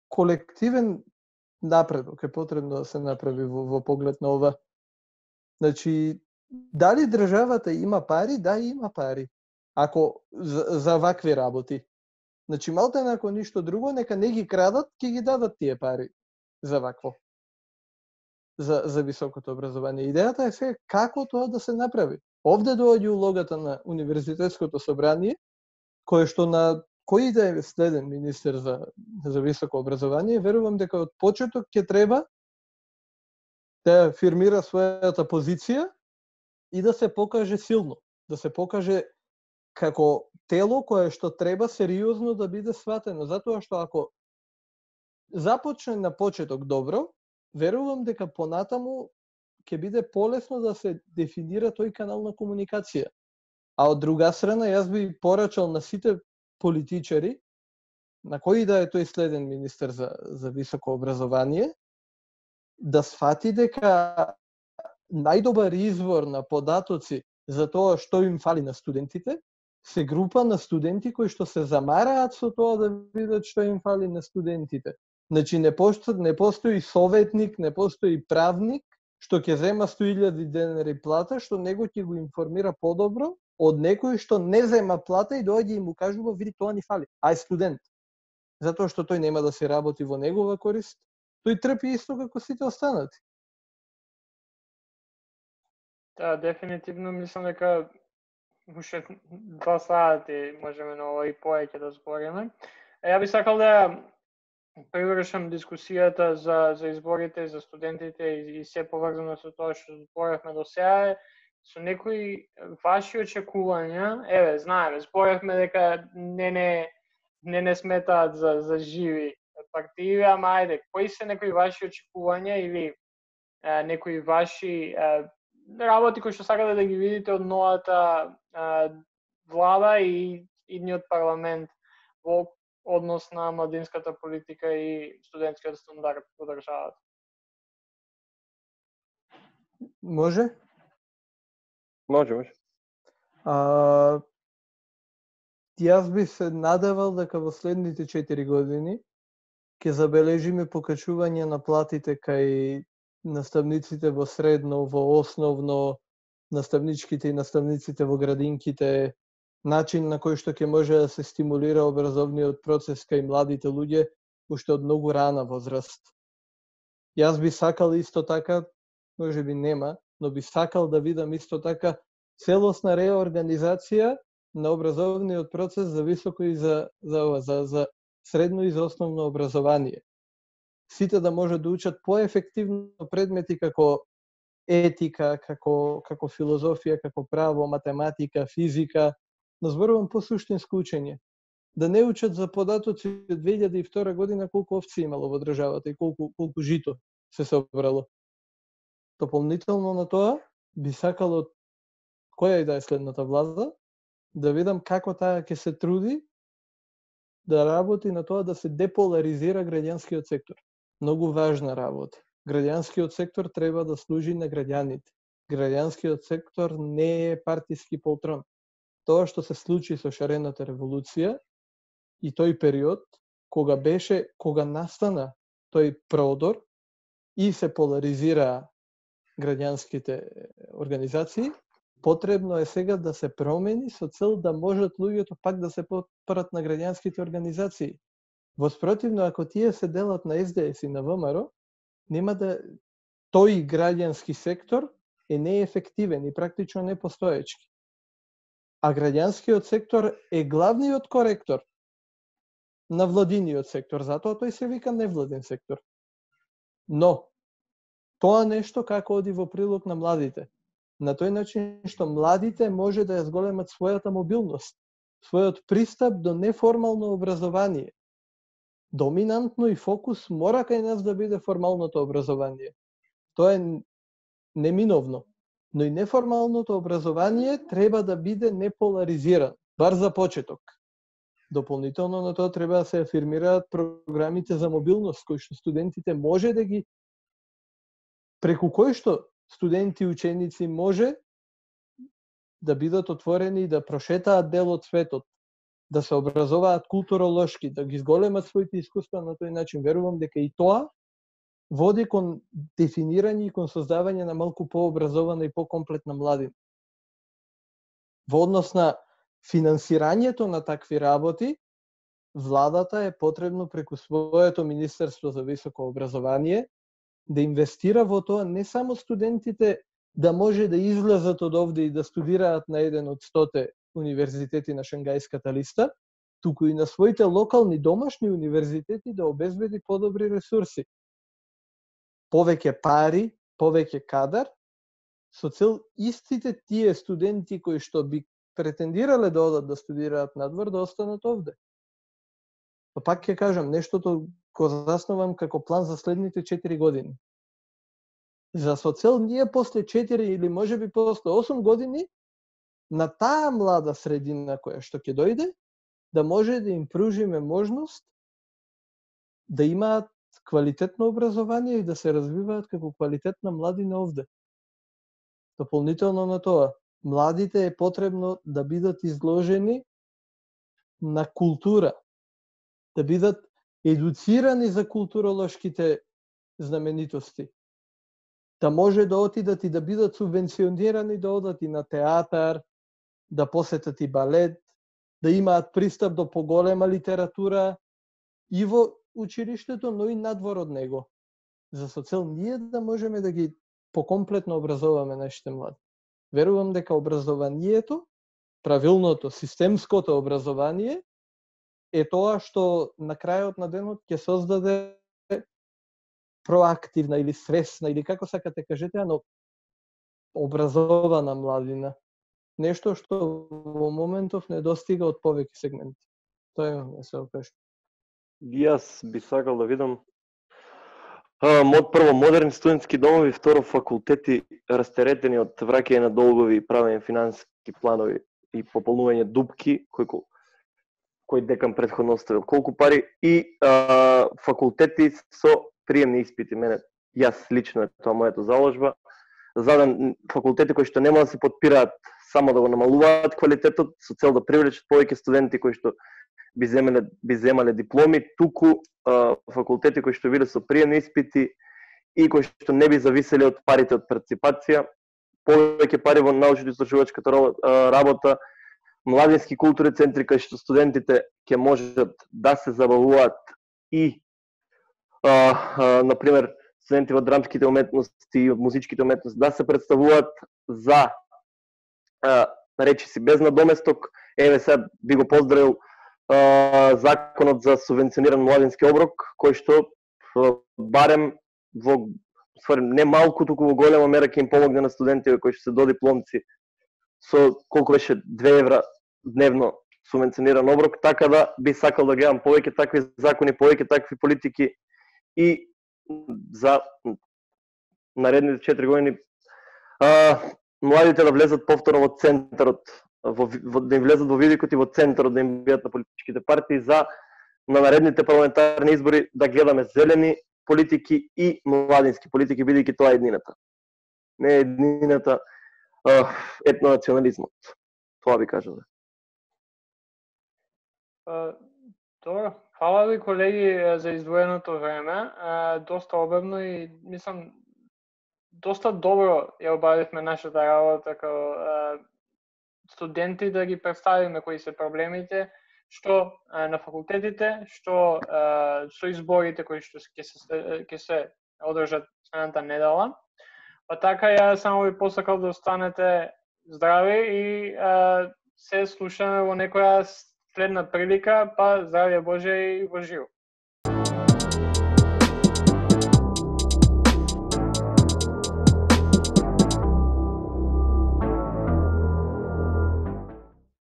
колективен напредок е потребно да се направи во поглед на ова. Значи, дали државата има пари? Да, има пари. Ако за вакви работи. Значи, малте ако ништо друго, нека не ги крадат, ќе ги дадат тие пари за вакво. За високото образование. Идејата е сега како тоа да се направи. Овде доаѓа улогата на Универзитетското собрание, кое што на кој да е следен министер за високо образование, верувам дека од почеток ќе треба да фирмира својата позиција и да се покаже силно, да се покаже како тело кое што треба сериозно да биде сватено, затоа што ако започне на почеток добро, верувам дека понатаму ќе биде полесно да се дефинира тој канал на комуникација. А од друга страна, јас би порачал на сите политичари, на кој да е тој следен министер за високо образование, да сфати дека најдобар извор на податоци за тоа што им фали на студентите, се група на студенти кои што се замараат со тоа да видат што им фали на студентите. Значи не постои советник, не постои правник што ќе зема 100.000 денари плата, што него ќе го информира подобро од некој што не зема плата и доаѓа и му кажува, види, тоа ни фали. Ај студент. Затоа што тој нема да се работи во негова корист, тој трпи исто како сите останати. Да, дефинитивно мислам дека уште 2 сати можеме на ова и повеќе да збориме. Ја би сакал да привршам дискусијата за изборите, за студентите и се поврзано со тоа што зборевме до сега, со некои ваши очекувања. Еве, знаеме, зборевме дека не сметаат за живи партии, ама ајде, кои се некои ваши очекувања или некои ваши работи кои што сакате да ги видите од новата влада и идниот парламент во однос на младинската политика и студентскиот стандард во државата? Може? Може. Јас би се надевал дека во следните 4 години ќе забележиме покачување на платите кај наставниците во средно, во основно, наставничките и наставниците во градинките, начин на кој што ќе може да се стимулира образовниот процес кај младите луѓе уште од многу рана возраст. Јас би сакал исто така, може би нема, но би сакал да видам исто така целосна реорганизација на образовниот процес за високо и за средно и за основно образование. Сите да може да учат поефективно предмети како етика, како филозофија, како право, математика, физика, но зборувам по суштинско учење. Да не учат за податоци од 2002 година колку овци имало во државата и колку жито се собрало. Дополнително на тоа, би сакал од која и да е следната влада, да видам како таа ќе се труди да работи на тоа да се деполаризира граѓанскиот сектор. Многу важна работа. Граѓанскиот сектор треба да служи на граѓаните. Граѓанскиот сектор не е партиски полтрон. Тоа што се случи со шарената револуција и тој период, кога настана тој продор и се поларизира граѓанските организации, потребно е сега да се промени со цел да можат луѓето пак да се потпрат на граѓанските организации. Воспротивно, ако тие се делат на СДС и на ВМРО, нема да тој граѓански сектор е неефективен и практично непостоечки. А граѓанскиот сектор е главниот коректор на владиниот сектор, затоа тој се вика невладен сектор. Но, тоа нешто како оди во прилог на младите. На тој начин што младите може да ја зголемат својата мобилност, својот пристап до неформално образование. Доминантно и фокус мора кај нас да биде формалното образование. Тоа е неминовно. Но и неформалното образование треба да биде неполаризиран, бар за почеток. Дополнително на тоа треба да се афирмираат програмите за мобилност, кои што студентите може да ги преку кои што студенти и ученици може да бидат отворени и да прошетаат дел од светот, да се образуваат културолошки, да ги зголемат своите искуства на тој начин. Верувам дека и тоа води кон дефинирање и кон создавање на малку пообразована и покомплетна младина. Во однос на финансирањето на такви работи, владата е потребно преку своето Министерство за високо образование да инвестира во тоа не само студентите да може да излезат од овде и да студираат на еден од 100 универзитети на Шангајската листа, туку и на своите локални домашни универзитети да обезбеди подобри ресурси. Повеќе пари, повеќе кадар, со цел истите тие студенти кои што би претендирале да одат да студираат надвор, да останат овде. Па пак ќе кажам, нештото го заснувам како план за следните 4 години. За со цел ние после 4 или можеби после 8 години на таа млада средина која што ќе дојде, да може да им пружиме можност да имаат квалитетно образование и да се развиваат како квалитетна младина овде. Дополнително на тоа, младите е потребно да бидат изложени на култура, да бидат едуцирани за културолошките знаменитости, да може да отидат и да бидат субвенционирани да одат и на театар, да посетат и балет, да имаат пристап до поголема литература и во училиштето, но и надвор од него. За со цел ние да можеме да ги покомплетно образоваме нашите млади. Верувам дека образованието, правилното, системското образование е тоа што на крајот на денот ќе создаде проактивна или свесна, или како сакате кажете, но образована младина. Нешто што во моментов не достига од повеќе сегменти. Тоа е се опешно. Јас би сакал да видам прво модерни студентски домови, второ факултети растеретени од враќање на долгови и правење финансиски планови и пополнување дупки кој декан претходно оставил. Колку пари и факултети со приемни испити. Јас лично е тоа мојата заложба. Задам факултети кои што нема да се подпираат само да го намалуваат квалитетот со цел да привлечат повеќе студенти кои што би земале дипломи, туку факултети кои што биле со приемни испити и кои што не би зависеле од парите од партиципација, повеќе пари во научно-истражувачката работа, младински културни центри кај што студентите ќе можат да се забавуваат и например студенти во драмските уметности и од музичките уметности да се представуваат за речиси без надоместок. Еве сега би го поздравил законот за субвенциониран младински оброк, кој што барем во не малку, туку во голема мера ќе им помогне на студентите кои што се додипломци со колку беше 2 евра дневно субвенциониран оброк, така да би сакал да гледам повеќе такви закони, повеќе такви политики и за наредните 4 години младите да влезат повторно во центарот, да им влезат во видикот и во центарот да им бидат на политичките партии за на наредните парламентарни избори да гледаме зелени политики и младински политики, бидејќи тоа е еднината. Не е еднината етнонационализмот. Тоа би кажал. Добро. Фала ви, колеги, за издвоеното време. Доста обемно и мислам доста добро ја обавивме нашата работа како студенти да ги представиме кои се проблемите, што на факултетите, што со изборите кои што ќе се одржат следната недела. Па така ја само ви посакал да останете здрави и се слушаме во некоја следна прилика, па здравје Боже и во живо.